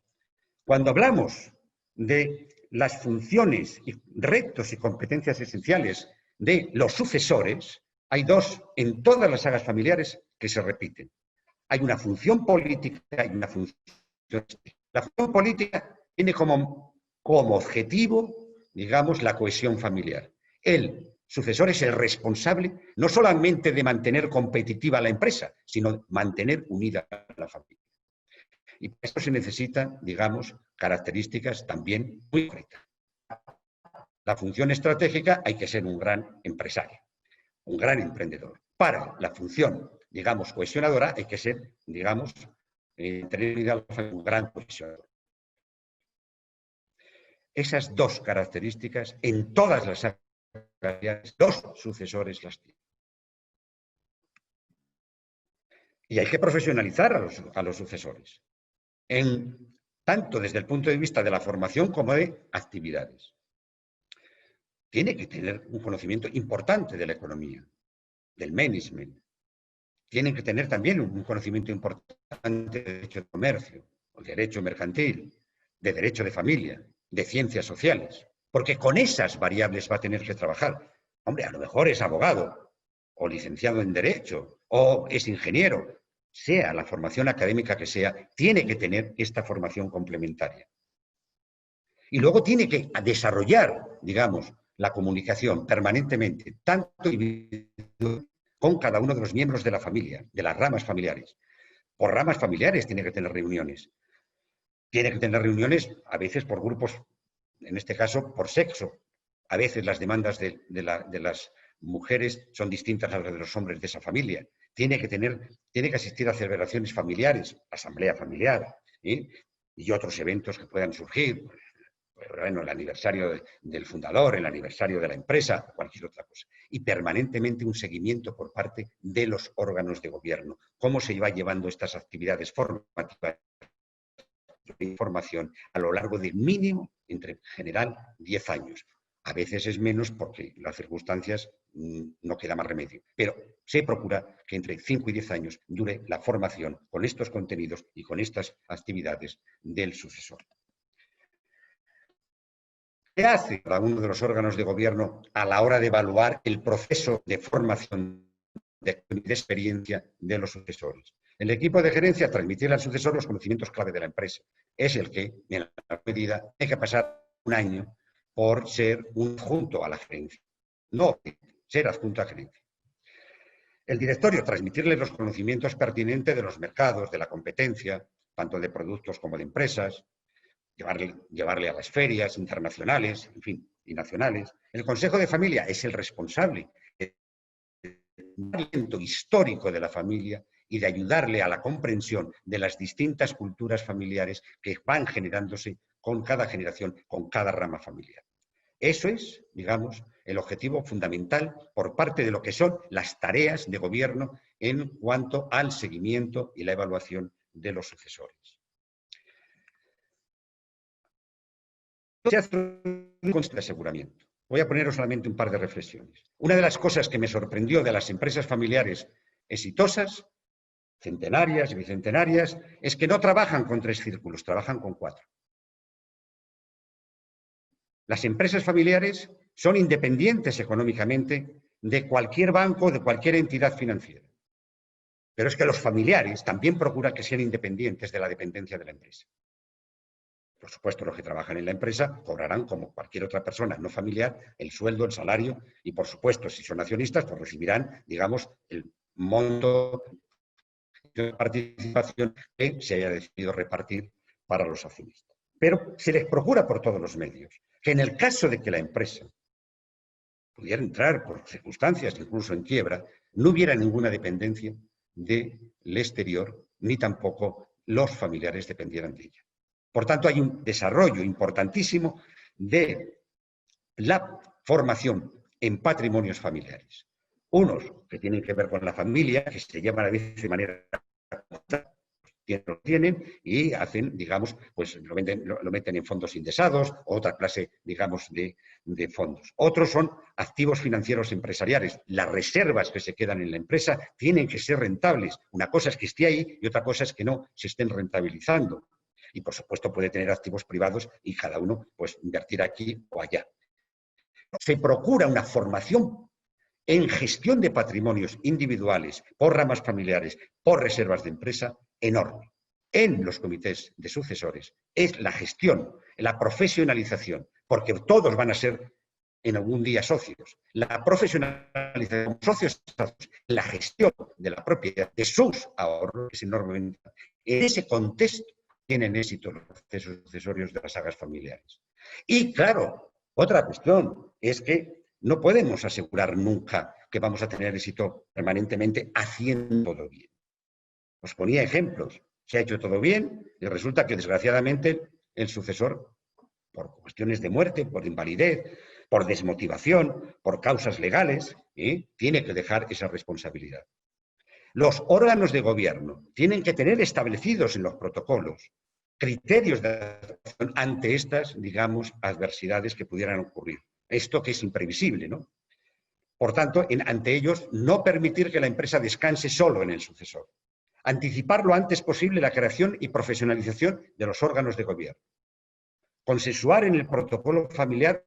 Cuando hablamos de las funciones, y retos y competencias esenciales de los sucesores, hay 2 en todas las sagas familiares que se repiten. Hay una función política y una función. La función política tiene como objetivo, digamos, la cohesión familiar. El sucesor es el responsable no solamente de mantener competitiva la empresa, sino mantener unida a la familia. Y para esto se necesitan, digamos, características también muy concretas. La función estratégica hay que ser un gran empresario, un gran emprendedor. Para la función, digamos, cohesionadora hay que ser, digamos, tener un gran cohesionador. Esas 2 características en todas las áreas, 2 sucesores las tienen. Y hay que profesionalizar a los sucesores, tanto desde el punto de vista de la formación como de actividades. Tiene que tener un conocimiento importante de la economía, del management. Tienen que tener también un conocimiento importante de derecho de comercio, o derecho mercantil, de derecho de familia, de ciencias sociales, porque con esas variables va a tener que trabajar. Hombre, a lo mejor es abogado, o licenciado en Derecho, o es ingeniero, sea la formación académica que sea, tiene que tener esta formación complementaria. Y luego tiene que desarrollar, digamos, la comunicación permanentemente, tanto con cada uno de los miembros de la familia, de las ramas familiares. Por ramas familiares tiene que tener reuniones. Tiene que tener reuniones a veces por grupos, en este caso por sexo. A veces las demandas de las mujeres son distintas a las de los hombres de esa familia. Tiene que asistir a celebraciones familiares, asamblea familiar, ¿eh? Y otros eventos que puedan surgir. Bueno, el aniversario del fundador, el aniversario de la empresa, cualquier otra cosa. Y permanentemente un seguimiento por parte de los órganos de gobierno. Cómo se va llevando estas actividades formativas de información a lo largo de mínimo, en general, 10 años. A veces es menos porque las circunstancias no queda más remedio. Pero se procura que entre 5 y 10 años dure la formación con estos contenidos y con estas actividades del sucesor. ¿Qué hace cada uno de los órganos de gobierno a la hora de evaluar el proceso de formación de experiencia de los sucesores? El equipo de gerencia transmitirle al sucesor los conocimientos clave de la empresa. Es el que, en la medida, tiene que pasar un año por ser un adjunto a la gerencia. No ser adjunto a gerencia. El directorio, transmitirle los conocimientos pertinentes de los mercados, de la competencia, tanto de productos como de empresas, llevarle a las ferias internacionales, en fin, y nacionales. El Consejo de Familia es el responsable del histórico de la familia y de ayudarle a la comprensión de las distintas culturas familiares que van generándose con cada generación, con cada rama familiar. Eso es, digamos, el objetivo fundamental por parte de lo que son las tareas de gobierno en cuanto al seguimiento y la evaluación de los sucesores. Se hace un constante aseguramiento. Voy a poneros solamente un par de reflexiones. Una de las cosas que me sorprendió de las empresas familiares exitosas, centenarias y bicentenarias, es que no trabajan con 3 círculos, trabajan con 4. Las empresas familiares son independientes económicamente de cualquier banco o de cualquier entidad financiera. Pero es que los familiares también procuran que sean independientes de la dependencia de la empresa. Por supuesto, los que trabajan en la empresa cobrarán, como cualquier otra persona no familiar, el sueldo, el salario y, por supuesto, si son accionistas, pues recibirán, digamos, el monto de participación que se haya decidido repartir para los accionistas. Pero se les procura por todos los medios que en el caso de que la empresa pudiera entrar por circunstancias, incluso en quiebra, no hubiera ninguna dependencia del exterior, ni tampoco los familiares dependieran de ella. Por tanto, hay un desarrollo importantísimo de la formación en patrimonios familiares. Unos que tienen que ver con la familia, que se llaman a veces de manera lo tienen y hacen, digamos, pues lo meten en fondos indexados o otra clase, digamos, de fondos. Otros son activos financieros empresariales. Las reservas que se quedan en la empresa tienen que ser rentables. Una cosa es que esté ahí y otra cosa es que no se estén rentabilizando. Y, por supuesto, puede tener activos privados y cada uno, pues, invertir aquí o allá. Se procura una formación en gestión de patrimonios individuales, por ramas familiares, por reservas de empresa, enorme. En los comités de sucesores es la gestión, la profesionalización, porque todos van a ser en algún día socios. La profesionalización, socios, la gestión de la propiedad, de sus ahorros, es enormemente. En ese contexto tienen éxito los procesos sucesorios de las sagas familiares. Y claro, otra cuestión es que no podemos asegurar nunca que vamos a tener éxito permanentemente haciendo todo bien. Os ponía ejemplos. Se ha hecho todo bien y resulta que, desgraciadamente, el sucesor, por cuestiones de muerte, por invalidez, por desmotivación, por causas legales, tiene que dejar esa responsabilidad. Los órganos de gobierno tienen que tener establecidos en los protocolos criterios de actuación ante estas, digamos, adversidades que pudieran ocurrir. Esto que es imprevisible, ¿no? Por tanto, ante ellos, no permitir que la empresa descanse solo en el sucesor. Anticipar lo antes posible la creación y profesionalización de los órganos de gobierno. Consensuar en el protocolo familiar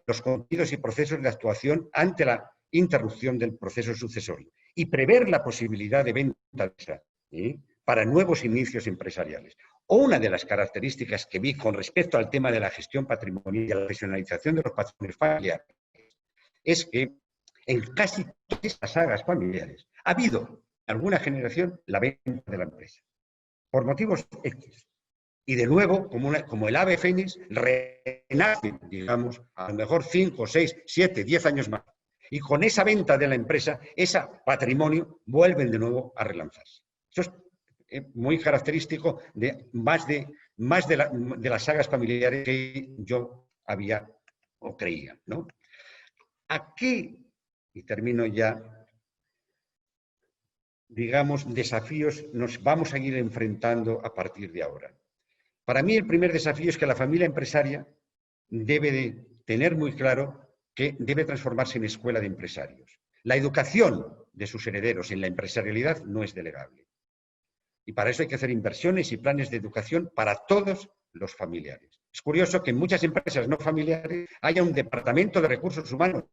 los contenidos y procesos de actuación ante la interrupción del proceso sucesorio y prever la posibilidad de venta para nuevos inicios empresariales. O una de las características que vi con respecto al tema de la gestión patrimonial y la profesionalización de los patrimonios familiares es que en casi todas estas sagas familiares ha habido en alguna generación la venta de la empresa, por motivos X. Y de nuevo, como el ave fénix, renace, digamos, a lo mejor 5, 6, 7, 10 años más. Y con esa venta de la empresa, ese patrimonio vuelven de nuevo a relanzarse. Eso es muy característico de más de las sagas familiares que yo había o creía, ¿no? Aquí, y termino ya, digamos, desafíos nos vamos a ir enfrentando a partir de ahora. Para mí el primer desafío es que la familia empresaria debe de tener muy claro que debe transformarse en escuela de empresarios. La educación de sus herederos en la empresarialidad no es delegable. Y para eso hay que hacer inversiones y planes de educación para todos los familiares. Es curioso que en muchas empresas no familiares haya un departamento de recursos humanos.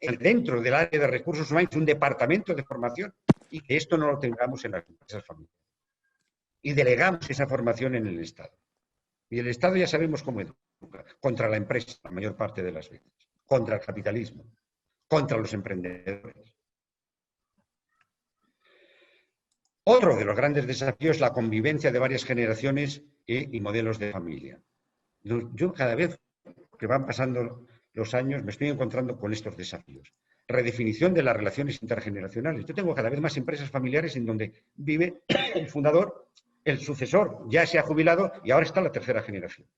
Dentro del área de recursos humanos, un departamento de formación, y que esto no lo tengamos en las empresas familiares. Y delegamos esa formación en el Estado. Y el Estado ya sabemos cómo educa, contra la empresa, la mayor parte de las veces, contra el capitalismo, contra los emprendedores. Otro de los grandes desafíos es la convivencia de varias generaciones y modelos de familia. Yo cada vez que van pasando los años me estoy encontrando con estos desafíos. Redefinición de las relaciones intergeneracionales. Yo tengo cada vez más empresas familiares en donde vive el fundador, el sucesor ya se ha jubilado y ahora está la tercera generación.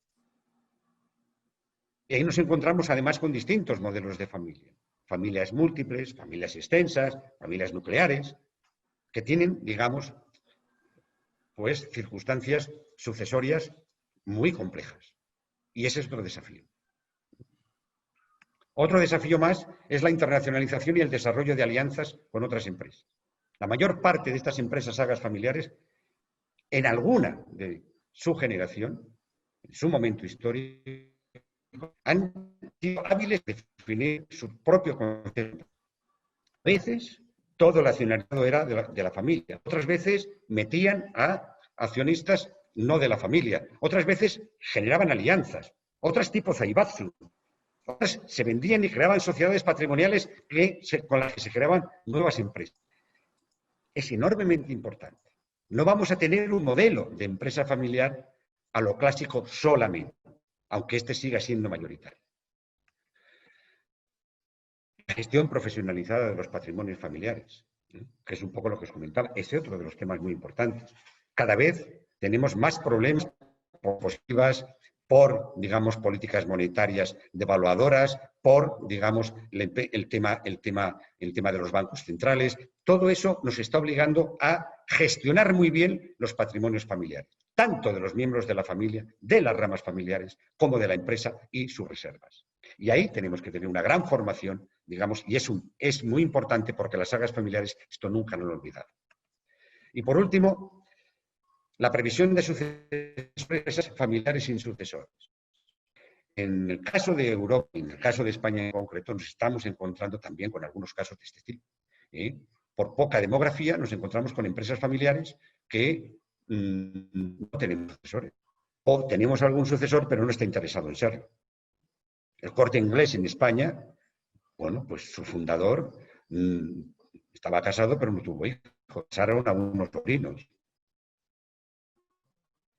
Y ahí nos encontramos además con distintos modelos de familia. Familias múltiples, familias extensas, familias nucleares, que tienen, digamos, pues circunstancias sucesorias muy complejas. Y ese es otro desafío. Otro desafío más es la internacionalización y el desarrollo de alianzas con otras empresas. La mayor parte de estas empresas sagas familiares, en alguna de su generación, en su momento histórico, han sido hábiles de definir su propio concepto. A veces todo el accionariado era de la familia. Otras veces metían a accionistas no de la familia. Otras veces generaban alianzas. Otras tipo Zaibatsu. Otras se vendían y creaban sociedades patrimoniales con las que se creaban nuevas empresas. Es enormemente importante. No vamos a tener un modelo de empresa familiar a lo clásico solamente, aunque este siga siendo mayoritario. La gestión profesionalizada de los patrimonios familiares, que es un poco lo que os comentaba, es otro de los temas muy importantes. Cada vez tenemos más problemas positivas por, digamos, políticas monetarias devaluadoras, por, digamos, el tema de los bancos centrales. Todo eso nos está obligando a gestionar muy bien los patrimonios familiares, tanto de los miembros de la familia, de las ramas familiares, como de la empresa y sus reservas. Y ahí tenemos que tener una gran formación, digamos, y es muy importante porque las sagas familiares esto nunca nos lo olvidamos. Y por último, la previsión de sucesores familiares sin sucesores. En el caso de Europa, en el caso de España en concreto, nos estamos encontrando también con algunos casos de este estilo. Por poca demografía nos encontramos con empresas familiares que no tenemos sucesores. O tenemos algún sucesor, pero no está interesado en serlo. El Corte Inglés en España, bueno, pues su fundador estaba casado, pero no tuvo hijos. Casaron a unos sobrinos.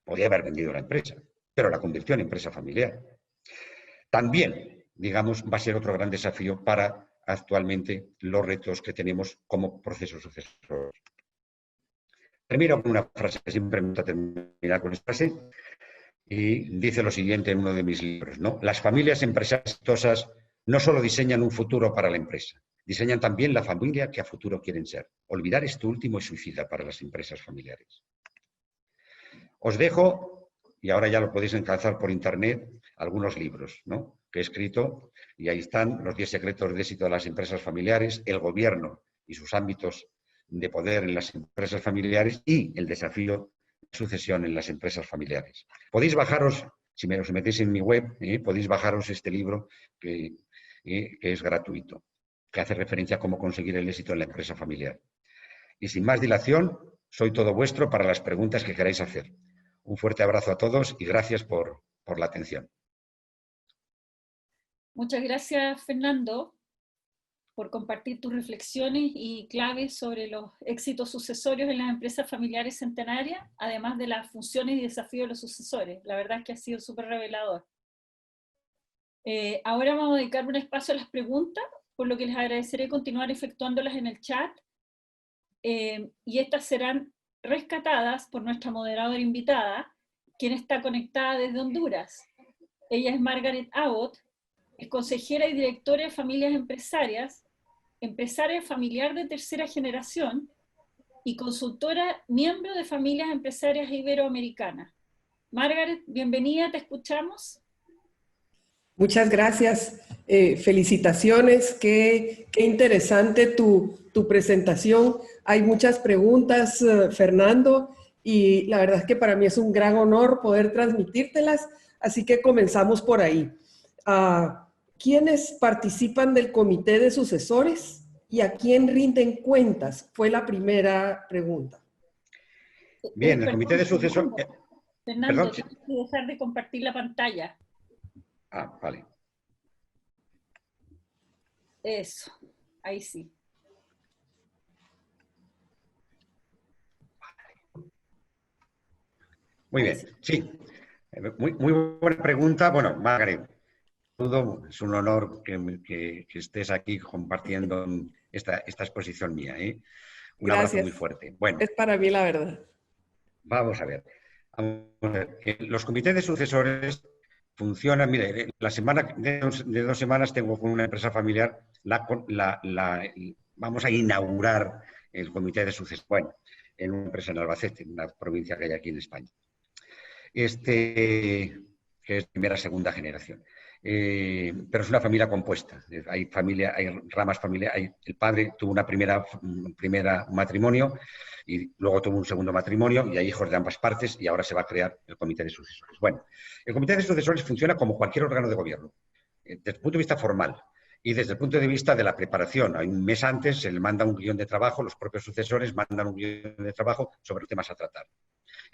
Podía haber vendido la empresa, pero la convirtió en empresa familiar. También, digamos, va a ser otro gran desafío para actualmente los retos que tenemos como proceso sucesor. Termino con una frase que siempre me gusta terminar con esta frase, y dice lo siguiente en uno de mis libros, ¿no? Las familias empresariales exitosas no solo diseñan un futuro para la empresa, diseñan también la familia que a futuro quieren ser. Olvidar esto último es suicida para las empresas familiares. Os dejo, y ahora ya lo podéis encauzar por internet, algunos libros, ¿no?, que he escrito, y ahí están los 10 secretos de éxito de las empresas familiares, el gobierno y sus ámbitos de poder en las empresas familiares y el desafío de sucesión en las empresas familiares. Podéis bajaros Si me los metéis en mi web, podéis bajaros este libro que es gratuito, que hace referencia a cómo conseguir el éxito en la empresa familiar. Y sin más dilación, soy todo vuestro para las preguntas que queráis hacer. Un fuerte abrazo a todos y gracias por la atención. Muchas gracias, Fernando, por compartir tus reflexiones y claves sobre los éxitos sucesorios en las empresas familiares centenarias, además de las funciones y desafíos de los sucesores. La verdad es que ha sido súper revelador. Ahora vamos a dedicar un espacio a las preguntas, por lo que les agradeceré continuar efectuándolas en el chat, y estas serán rescatadas por nuestra moderadora invitada, quien está conectada desde Honduras. Ella es Margaret Abbott, es consejera y directora de familias empresarias, empresaria familiar de tercera generación y consultora miembro de familias empresarias iberoamericanas. Margaret, bienvenida, te escuchamos. Muchas gracias, felicitaciones, qué interesante tu presentación. Hay muchas preguntas, Fernando, y la verdad es que para mí es un gran honor poder transmitírtelas, así que comenzamos por ahí. ¿Quiénes participan del comité de sucesores y a quién rinden cuentas? Fue la primera pregunta. Bien, el comité de sucesores... Fernando, tienes que dejar de compartir la pantalla. Vale. Eso, ahí sí. Muy bien, sí. Muy buena pregunta. Bueno, Margaret, es un honor que estés aquí compartiendo esta exposición mía. Un abrazo muy fuerte. Bueno, es para mí la verdad. Vamos a ver. Los comités de sucesores funcionan. Mire, la semana de 2 semanas tengo con una empresa familiar, vamos a inaugurar el comité de sucesores. Bueno, en una empresa en Albacete, en una provincia que hay aquí en España. Que es primera, segunda generación. Pero es una familia compuesta. Hay ramas familiares. El padre tuvo una primera matrimonio y luego tuvo un segundo matrimonio y hay hijos de ambas partes y ahora se va a crear el comité de sucesores. Bueno, el comité de sucesores funciona como cualquier órgano de gobierno, desde el punto de vista formal y desde el punto de vista de la preparación. Hay un mes antes, se le manda un guión de trabajo, los propios sucesores mandan un guión de trabajo sobre los temas a tratar.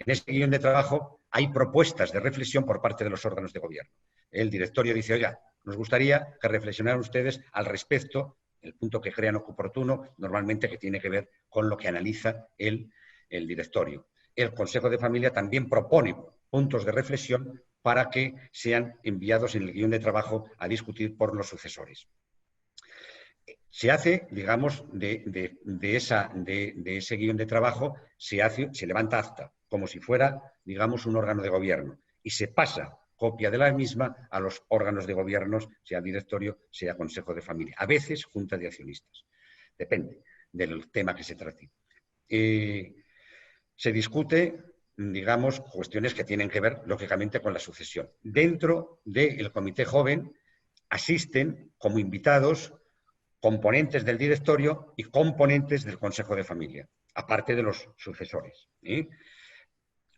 En ese guión de trabajo hay propuestas de reflexión por parte de los órganos de gobierno. El directorio dice, oiga, nos gustaría que reflexionaran ustedes al respecto, el punto que crean oportuno, normalmente que tiene que ver con lo que analiza el directorio. El Consejo de Familia también propone puntos de reflexión para que sean enviados en el guión de trabajo a discutir por los sucesores. Se hace, digamos, de ese guión de trabajo, se levanta acta, como si fuera, digamos, un órgano de gobierno, y se pasa copia de la misma a los órganos de gobierno, sea directorio, sea Consejo de Familia. A veces, junta de accionistas. Depende del tema que se trate. Se discute, digamos, cuestiones que tienen que ver, lógicamente, con la sucesión. Dentro del comité joven asisten como invitados componentes del directorio y componentes del Consejo de Familia, aparte de los sucesores.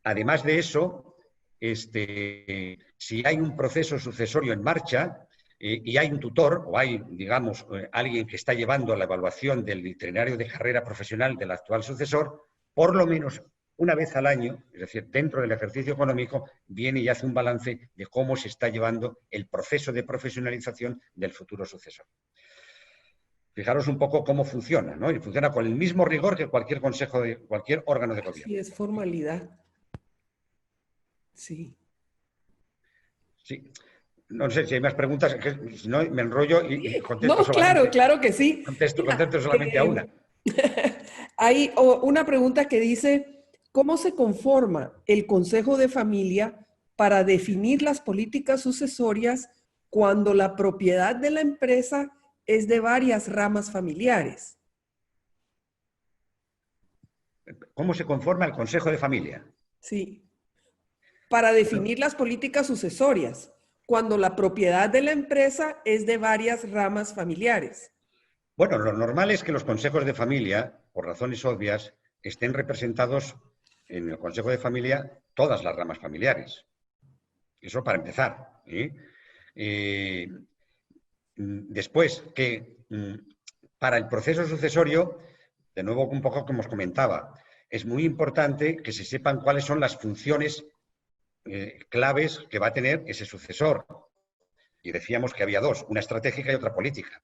Además de eso, si hay un proceso sucesorio en marcha y hay un tutor o hay, digamos, alguien que está llevando la evaluación del itinerario de carrera profesional del actual sucesor, por lo menos una vez al año, es decir, dentro del ejercicio económico, viene y hace un balance de cómo se está llevando el proceso de profesionalización del futuro sucesor. Fijaros un poco cómo funciona, ¿no? Y funciona con el mismo rigor que cualquier cualquier órgano de gobierno. Sí, es formalidad. Sí. Sí. No sé si hay más preguntas, que si no me enrollo y contesto no, solamente. Claro que sí. Contesto solamente a una. Hay una pregunta que dice, ¿cómo se conforma el Consejo de Familia para definir las políticas sucesorias cuando la propiedad de la empresa es de varias ramas familiares? ¿Cómo se conforma el Consejo de Familia? Sí. Para definir las políticas sucesorias, cuando la propiedad de la empresa es de varias ramas familiares. Bueno, lo normal es que los consejos de familia, por razones obvias, estén representados en el Consejo de Familia todas las ramas familiares. Eso para empezar. Después, que para el proceso sucesorio, de nuevo un poco como os comentaba, es muy importante que se sepan cuáles son las funciones claves que va a tener ese sucesor. Y decíamos que había dos, una estratégica y otra política.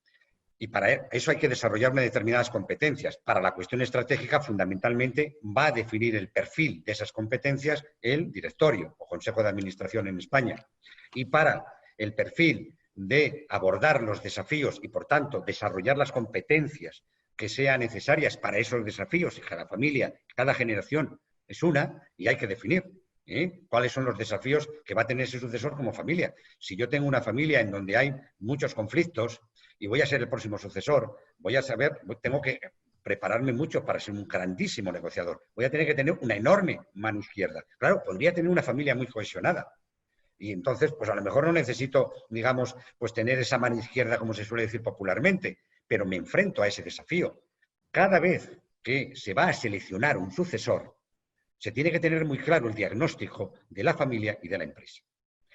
Y para eso hay que desarrollar unas determinadas competencias. Para la cuestión estratégica, fundamentalmente, va a definir el perfil de esas competencias el directorio o Consejo de Administración en España. Y para el perfil de abordar los desafíos y, por tanto, desarrollar las competencias que sean necesarias para esos desafíos, y cada familia, cada generación es una, y hay que definir cuáles son los desafíos que va a tener ese sucesor como familia. Si yo tengo una familia en donde hay muchos conflictos y voy a ser el próximo sucesor, voy a saber, tengo que prepararme mucho para ser un grandísimo negociador. Voy a tener que tener una enorme mano izquierda. Claro, podría tener una familia muy cohesionada. Y entonces, pues a lo mejor no necesito, digamos, pues tener esa mano izquierda, como se suele decir popularmente, pero me enfrento a ese desafío. Cada vez que se va a seleccionar un sucesor, se tiene que tener muy claro el diagnóstico de la familia y de la empresa.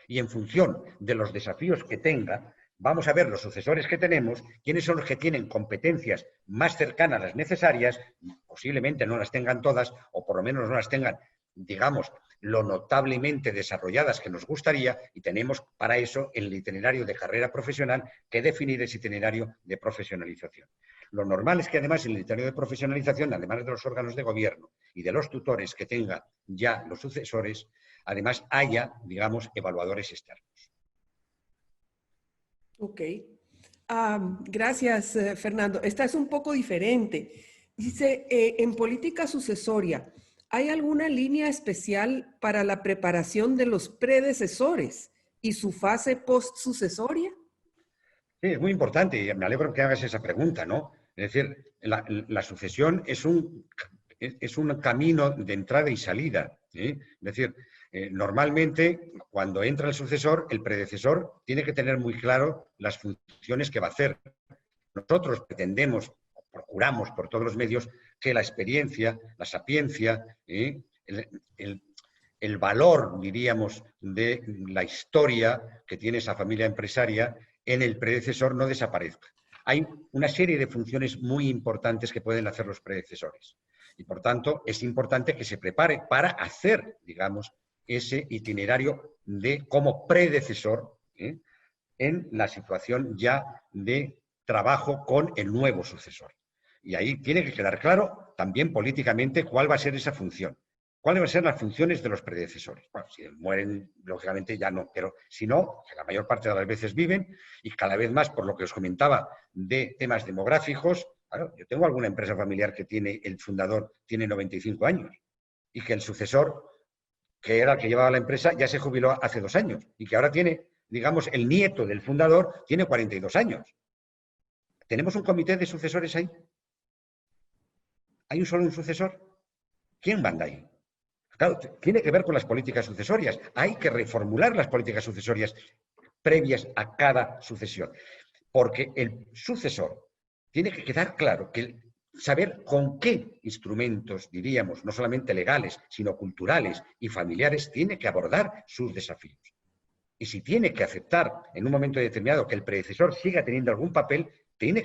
Y en función de los desafíos que tenga, vamos a ver los sucesores que tenemos, quiénes son los que tienen competencias más cercanas a las necesarias, posiblemente no las tengan todas, o por lo menos no las tengan, digamos, lo notablemente desarrolladas que nos gustaría, y tenemos para eso el itinerario de carrera profesional que definir ese itinerario de profesionalización. Lo normal es que además en el itinerario de profesionalización, además de los órganos de gobierno y de los tutores que tengan ya los sucesores, además haya, digamos, evaluadores externos. Ok. Gracias, Fernando. Esta es un poco diferente. Dice, en política sucesoria, ¿hay alguna línea especial para la preparación de los predecesores y su fase post-sucesoria? Sí, es muy importante y me alegro que hagas esa pregunta, ¿no? Es decir, la sucesión es un camino de entrada y salida. Es decir, normalmente cuando entra el sucesor, el predecesor tiene que tener muy claro las funciones que va a hacer. Nosotros pretendemos, procuramos por todos los medios, que la experiencia, la sapiencia, el valor, diríamos, de la historia que tiene esa familia empresaria en el predecesor no desaparezca. Hay una serie de funciones muy importantes que pueden hacer los predecesores. Y, por tanto, es importante que se prepare para hacer, digamos, ese itinerario de como predecesor en la situación ya de trabajo con el nuevo sucesor. Y ahí tiene que quedar claro también políticamente cuál va a ser esa función. ¿Cuáles van a ser las funciones de los predecesores? Bueno, si mueren, lógicamente ya no, pero si no, que la mayor parte de las veces viven y cada vez más, por lo que os comentaba, de temas demográficos. Claro, yo tengo alguna empresa familiar que tiene, el fundador tiene 95 años y que el sucesor, que era el que llevaba la empresa, ya se jubiló hace 2 años y que ahora tiene, digamos, el nieto del fundador tiene 42 años. ¿Tenemos un comité de sucesores ahí? ¿Hay un sucesor? ¿Quién manda ahí? Claro, tiene que ver con las políticas sucesorias. Hay que reformular las políticas sucesorias previas a cada sucesión. Porque el sucesor tiene que quedar claro que saber con qué instrumentos, diríamos, no solamente legales, sino culturales y familiares, tiene que abordar sus desafíos. Y si tiene que aceptar en un momento determinado que el predecesor siga teniendo algún papel, tiene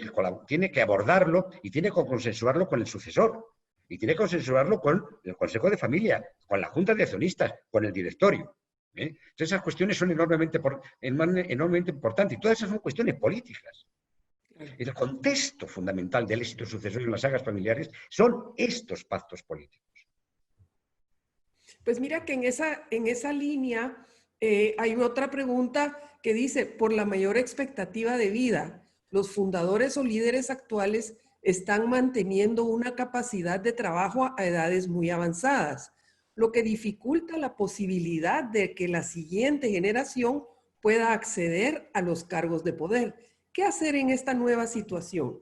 que abordarlo y tiene que consensuarlo con el sucesor. Y tiene que consensuarlo con el Consejo de Familia, con la Junta de Accionistas, con el directorio. Entonces, esas cuestiones son enormemente importantes. Y todas esas son cuestiones políticas. El contexto fundamental del éxito sucesorio en las sagas familiares son estos pactos políticos. Pues mira que en esa línea hay otra pregunta que dice, por la mayor expectativa de vida, ¿los fundadores o líderes actuales están manteniendo una capacidad de trabajo a edades muy avanzadas, lo que dificulta la posibilidad de que la siguiente generación pueda acceder a los cargos de poder? ¿Qué hacer en esta nueva situación?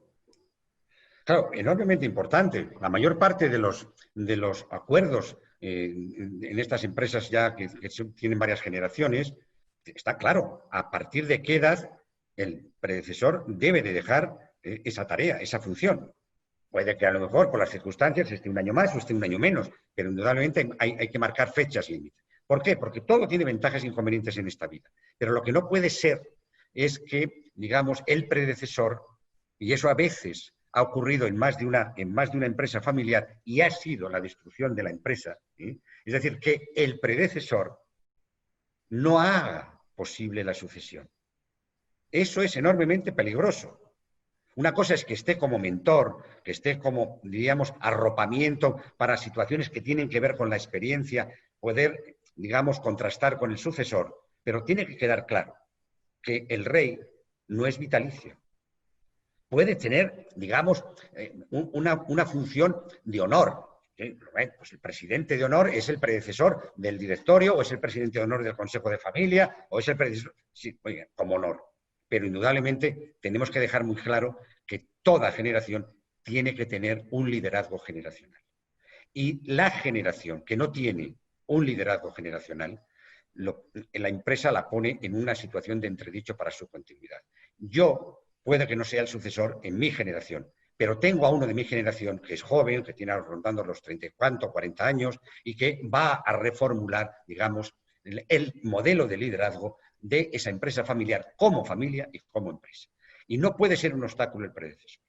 Claro, enormemente importante. La mayor parte de los acuerdos en estas empresas ya que tienen varias generaciones, está claro, a partir de qué edad el predecesor debe de dejar esa tarea, esa función. Puede que a lo mejor por las circunstancias esté 1 año más o esté 1 año menos, pero indudablemente hay que marcar fechas límite. ¿Por qué? Porque todo tiene ventajas e inconvenientes en esta vida. Pero lo que no puede ser es que, digamos, el predecesor, y eso a veces ha ocurrido en más de una empresa familiar y ha sido la destrucción de la empresa, ¿eh? Es decir, que el predecesor no haga posible la sucesión. Eso es enormemente peligroso. Una cosa es que esté como mentor, que esté como, diríamos, arropamiento para situaciones que tienen que ver con la experiencia, poder, digamos, contrastar con el sucesor, pero tiene que quedar claro que el rey no es vitalicio. Puede tener, digamos, una función de honor. Pues el presidente de honor es el predecesor del directorio, o es el presidente de honor del Consejo de Familia, o es el predecesor, sí, oiga, como honor. Pero indudablemente tenemos que dejar muy claro que toda generación tiene que tener un liderazgo generacional. Y la generación que no tiene un liderazgo generacional, la empresa la pone en una situación de entredicho para su continuidad. Yo puede que no sea el sucesor en mi generación, pero tengo a uno de mi generación que es joven, que tiene rondando los 30 y 40 años y que va a reformular, digamos, el modelo de liderazgo de esa empresa familiar como familia y como empresa. Y no puede ser un obstáculo el predecesor,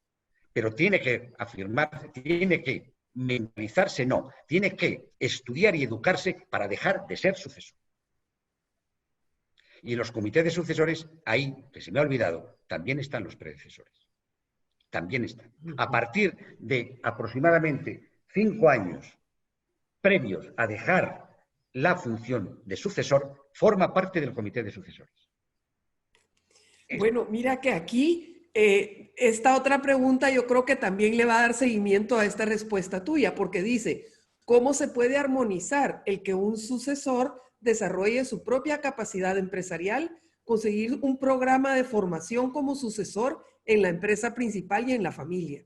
pero tiene que afirmarse, tiene que mentalizarse, no, tiene que estudiar y educarse para dejar de ser sucesor. Y en los comités de sucesores, ahí, que se me ha olvidado, también están los predecesores. También están. A partir de aproximadamente 5 años previos a dejar la función de sucesor, forma parte del comité de sucesores. Bueno, mira que aquí esta otra pregunta yo creo que también le va a dar seguimiento a esta respuesta tuya, porque dice, ¿cómo se puede armonizar el que un sucesor desarrolle su propia capacidad empresarial, conseguir un programa de formación como sucesor en la empresa principal y en la familia?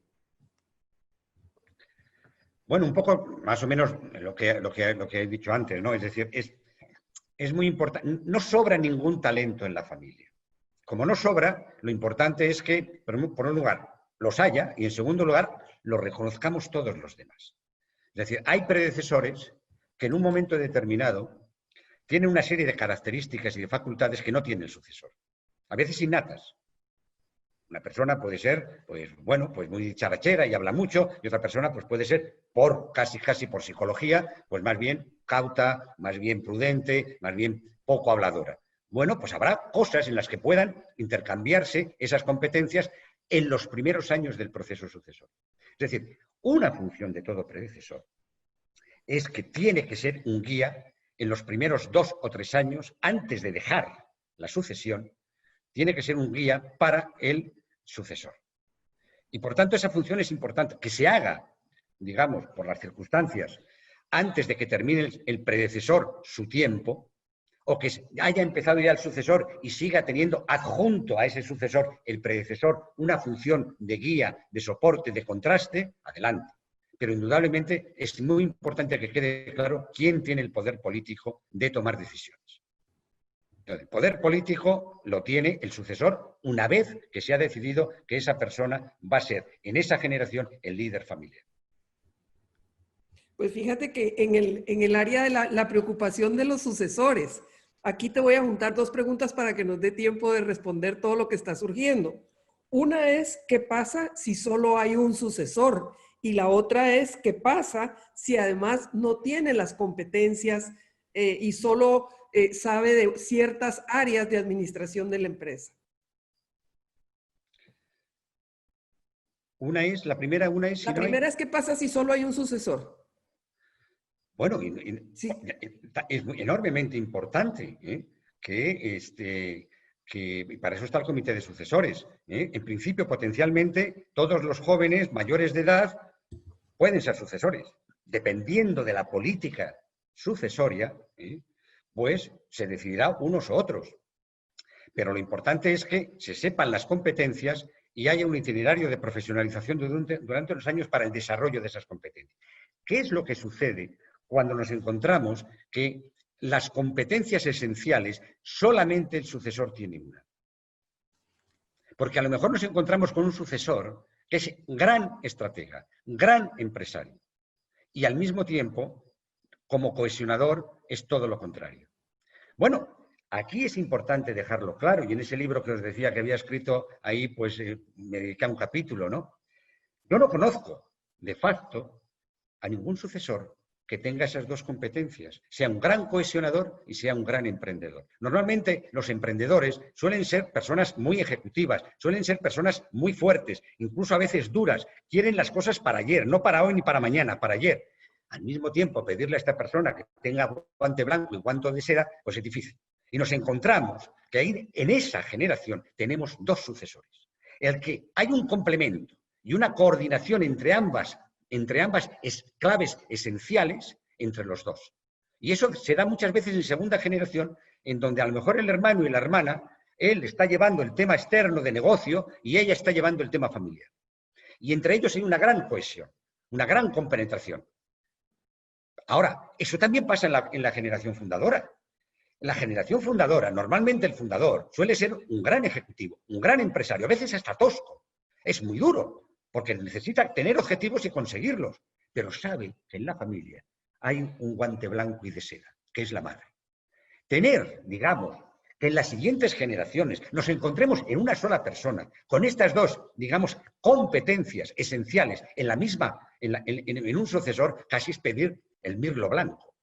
Bueno, un poco más o menos lo que he dicho antes, ¿no? Es decir, es muy importante, no sobra ningún talento en la familia. Como no sobra, lo importante es que, por un lugar, los haya y en segundo lugar, los reconozcamos todos los demás. Es decir, hay predecesores que en un momento determinado tienen una serie de características y de facultades que no tiene el sucesor. A veces innatas. Una persona puede ser, pues bueno, pues muy charachera y habla mucho, y otra persona pues puede ser, casi por psicología, pues más bien cauta, más bien prudente, más bien poco habladora. Bueno, pues habrá cosas en las que puedan intercambiarse esas competencias en los primeros años del proceso sucesor. Es decir, una función de todo predecesor es que tiene que ser un guía en los primeros 2 o 3 años, antes de dejar la sucesión, tiene que ser un guía para el sucesor. Y por tanto esa función es importante, que se haga, digamos, por las circunstancias, antes de que termine el predecesor su tiempo, o que haya empezado ya el sucesor y siga teniendo adjunto a ese sucesor, el predecesor, una función de guía, de soporte, de contraste, adelante. Pero indudablemente es muy importante que quede claro quién tiene el poder político de tomar decisiones. Entonces, el poder político lo tiene el sucesor una vez que se ha decidido que esa persona va a ser en esa generación el líder familiar. Pues fíjate que en el área de la preocupación de los sucesores, aquí te voy a juntar 2 preguntas para que nos dé tiempo de responder todo lo que está surgiendo. Una es, ¿qué pasa si solo hay un sucesor? Y la otra es, ¿qué pasa si además no tiene las competencias y solo sabe de ciertas áreas de administración de la empresa? La primera es, ¿qué pasa si solo hay un sucesor? Bueno, sí. Es enormemente importante que para eso está el comité de sucesores. En principio, potencialmente, todos los jóvenes mayores de edad pueden ser sucesores. Dependiendo de la política sucesoria, pues se decidirá unos u otros. Pero lo importante es que se sepan las competencias y haya un itinerario de profesionalización durante los años para el desarrollo de esas competencias. ¿Qué es lo que sucede cuando nos encontramos que las competencias esenciales solamente el sucesor tiene una? Porque a lo mejor nos encontramos con un sucesor que es gran estratega, gran empresario y al mismo tiempo, como cohesionador, es todo lo contrario. Bueno, aquí es importante dejarlo claro, y en ese libro que os decía que había escrito ahí, pues me dediqué a un capítulo, ¿no? Yo no conozco, de facto, a ningún sucesor que tenga esas dos competencias, sea un gran cohesionador y sea un gran emprendedor. Normalmente los emprendedores suelen ser personas muy ejecutivas, suelen ser personas muy fuertes, incluso a veces duras, quieren las cosas para ayer, no para hoy ni para mañana, para ayer. Al mismo tiempo, pedirle a esta persona que tenga guante blanco y guante de seda, pues es difícil. Y nos encontramos que ahí, en esa generación tenemos dos sucesores. El que hay un complemento y una coordinación entre ambas claves esenciales entre los dos. Y eso se da muchas veces en segunda generación, en donde a lo mejor el hermano y la hermana, él está llevando el tema externo de negocio y ella está llevando el tema familiar. Y entre ellos hay una gran cohesión, una gran compenetración. Ahora, eso también pasa en la generación fundadora. En la generación fundadora, normalmente el fundador suele ser un gran ejecutivo, un gran empresario, a veces hasta tosco. Es muy duro, porque necesita tener objetivos y conseguirlos, pero sabe que en la familia hay un guante blanco y de seda, que es la madre. Tener, digamos, que en las siguientes generaciones nos encontremos en una sola persona, con estas dos, digamos, competencias esenciales en la misma, en un sucesor, casi es pedir el mirlo blanco.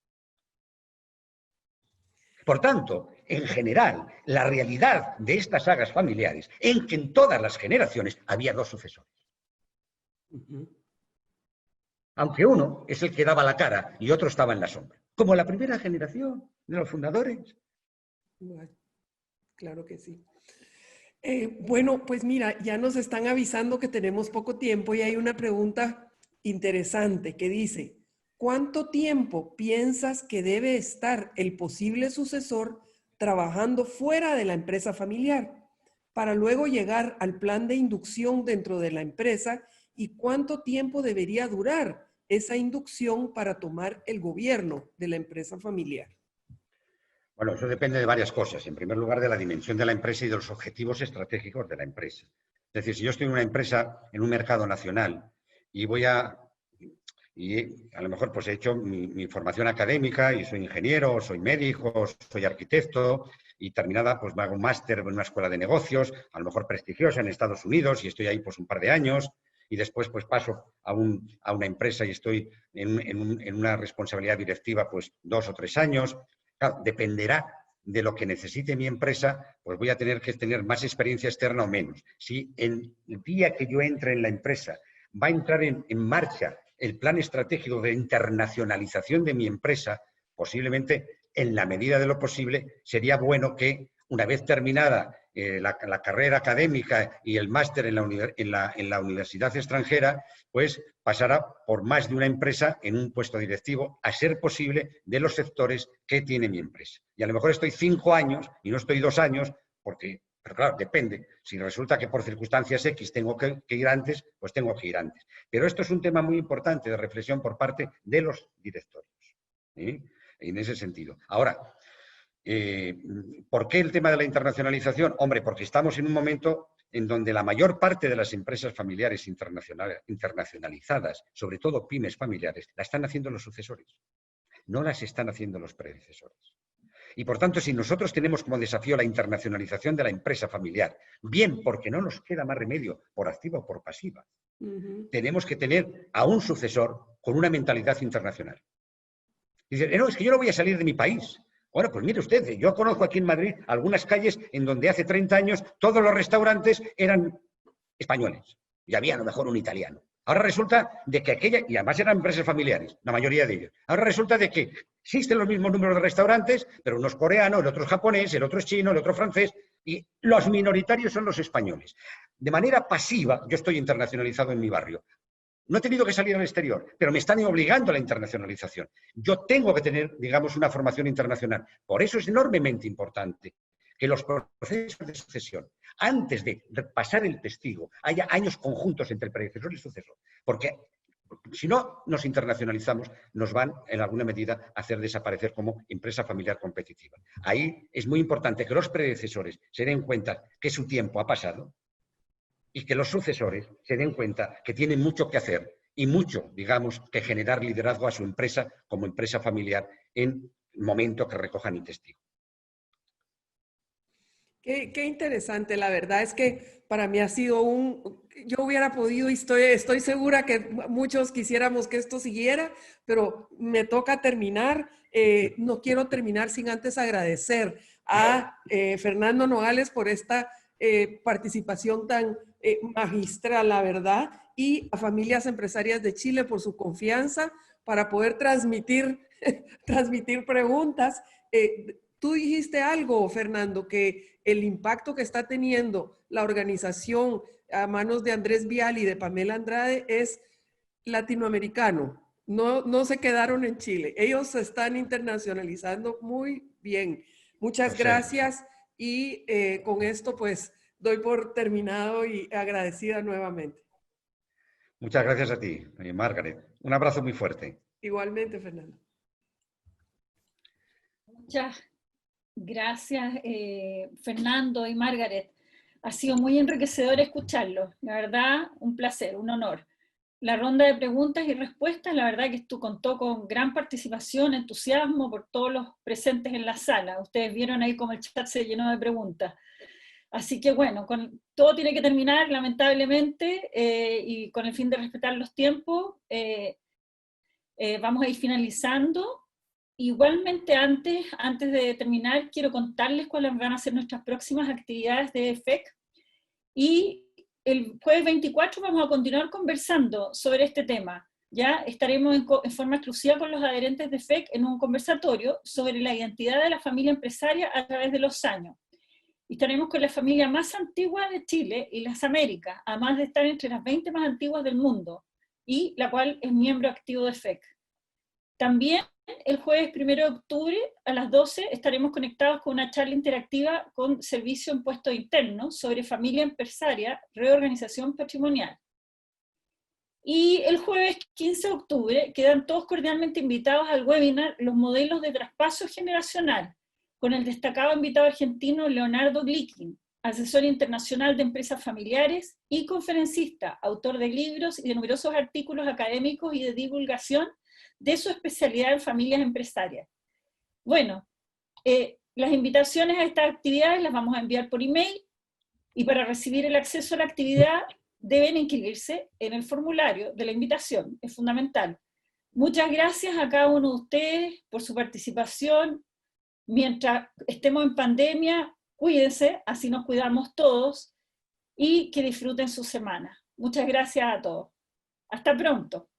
Por tanto, en general, la realidad de estas sagas familiares, en que en todas las generaciones había dos sucesores. Aunque uno es el que daba la cara y otro estaba en la sombra. Como la primera generación de los fundadores. Claro que sí. Bueno, pues mira, ya nos están avisando que tenemos poco tiempo y hay una pregunta interesante que dice, ¿cuánto tiempo piensas que debe estar el posible sucesor trabajando fuera de la empresa familiar para luego llegar al plan de inducción dentro de la empresa? ¿Y cuánto tiempo debería durar esa inducción para tomar el gobierno de la empresa familiar? Bueno, eso depende de varias cosas. En primer lugar, de la dimensión de la empresa y de los objetivos estratégicos de la empresa. Es decir, si yo estoy en una empresa, en un mercado nacional, y a lo mejor pues he hecho mi formación académica y soy ingeniero, soy médico, soy arquitecto, y terminada pues me hago un máster en una escuela de negocios, a lo mejor prestigiosa en Estados Unidos, y estoy ahí pues un par de años, y después pues paso a una empresa y estoy en una responsabilidad directiva pues 2 o 3 años. Claro, dependerá de lo que necesite mi empresa, pues voy a tener que tener más experiencia externa o menos. Si el día que yo entre en la empresa va a entrar en marcha el plan estratégico de internacionalización de mi empresa, posiblemente en la medida de lo posible sería bueno que una vez terminada la carrera académica y el máster en la universidad extranjera, pues pasará por más de una empresa en un puesto directivo, a ser posible, de los sectores que tiene mi empresa. Y a lo mejor estoy 5 años y no estoy 2 años, pero claro, depende. Si resulta que por circunstancias X tengo que ir antes, pues tengo que ir antes. Pero esto es un tema muy importante de reflexión por parte de los directorios, ¿sí? En ese sentido. Ahora, ¿por qué el tema de la internacionalización? Hombre, porque estamos en un momento en donde la mayor parte de las empresas familiares internacionalizadas, sobre todo pymes familiares, la están haciendo los sucesores. No las están haciendo los predecesores. Y por tanto, si nosotros tenemos como desafío la internacionalización de la empresa familiar, bien porque no nos queda más remedio por activa o por pasiva, tenemos que tener a un sucesor con una mentalidad internacional. Dicen, no, es que yo no voy a salir de mi país. Bueno, pues mire usted, yo conozco aquí en Madrid algunas calles en donde hace 30 años todos los restaurantes eran españoles y había a lo mejor un italiano. Ahora resulta de que y además eran empresas familiares, la mayoría de ellos. Ahora resulta de que existen los mismos números de restaurantes, pero uno es coreano, el otro es japonés, el otro es chino, el otro francés, y los minoritarios son los españoles. De manera pasiva, yo estoy internacionalizado en mi barrio. No he tenido que salir al exterior, pero me están obligando a la internacionalización. Yo tengo que tener, digamos, una formación internacional. Por eso es enormemente importante que los procesos de sucesión, antes de pasar el testigo, haya años conjuntos entre el predecesor y el sucesor. Porque si no nos internacionalizamos, nos van, en alguna medida, a hacer desaparecer como empresa familiar competitiva. Ahí es muy importante que los predecesores se den cuenta que su tiempo ha pasado y que los sucesores se den cuenta que tienen mucho que hacer y mucho, digamos, que generar liderazgo a su empresa como empresa familiar en momento que recoja mi testigo. Qué interesante, la verdad es que para mí ha sido yo hubiera podido y estoy segura que muchos quisiéramos que esto siguiera, pero me toca terminar. No quiero terminar sin antes agradecer a Fernando Nogales por esta participación tan magistral, la verdad, y a Familias Empresarias de Chile por su confianza para poder transmitir preguntas. Tú dijiste algo, Fernando, que el impacto que está teniendo la organización a manos de Andrés Vial y de Pamela Andrade es latinoamericano. No se quedaron en Chile. Ellos se están internacionalizando muy bien. Muchas gracias y con esto pues doy por terminado y agradecida nuevamente. Muchas gracias a ti, Margaret. Un abrazo muy fuerte. Igualmente, Fernando. Muchas gracias, Fernando y Margaret. Ha sido muy enriquecedor escucharlo. La verdad, un placer, un honor. La ronda de preguntas y respuestas, la verdad que esto contó con gran participación, entusiasmo por todos los presentes en la sala. Ustedes vieron ahí cómo el chat se llenó de preguntas. Así que bueno, todo tiene que terminar, lamentablemente, y con el fin de respetar los tiempos, vamos a ir finalizando. Igualmente, antes de terminar, quiero contarles cuáles van a ser nuestras próximas actividades de FEC. Y el jueves 24 vamos a continuar conversando sobre este tema. Ya estaremos en forma exclusiva con los adherentes de FEC en un conversatorio sobre la identidad de la familia empresaria a través de los años. Y estaremos con la familia más antigua de Chile y las Américas, además de estar entre las 20 más antiguas del mundo, y la cual es miembro activo de FEC. También el jueves 1 de octubre a las 12 estaremos conectados con una charla interactiva con Servicio de Impuestos Internos sobre familia empresaria, reorganización patrimonial. Y el jueves 15 de octubre quedan todos cordialmente invitados al webinar Los modelos de traspaso generacional, con el destacado invitado argentino Leonardo Glickling, asesor internacional de empresas familiares y conferencista, autor de libros y de numerosos artículos académicos y de divulgación de su especialidad en familias empresarias. Bueno, las invitaciones a estas actividades las vamos a enviar por email, y para recibir el acceso a la actividad deben inscribirse en el formulario de la invitación, es fundamental. Muchas gracias a cada uno de ustedes por su participación. Mientras estemos en pandemia, cuídense, así nos cuidamos todos, y que disfruten su semana. Muchas gracias a todos. Hasta pronto.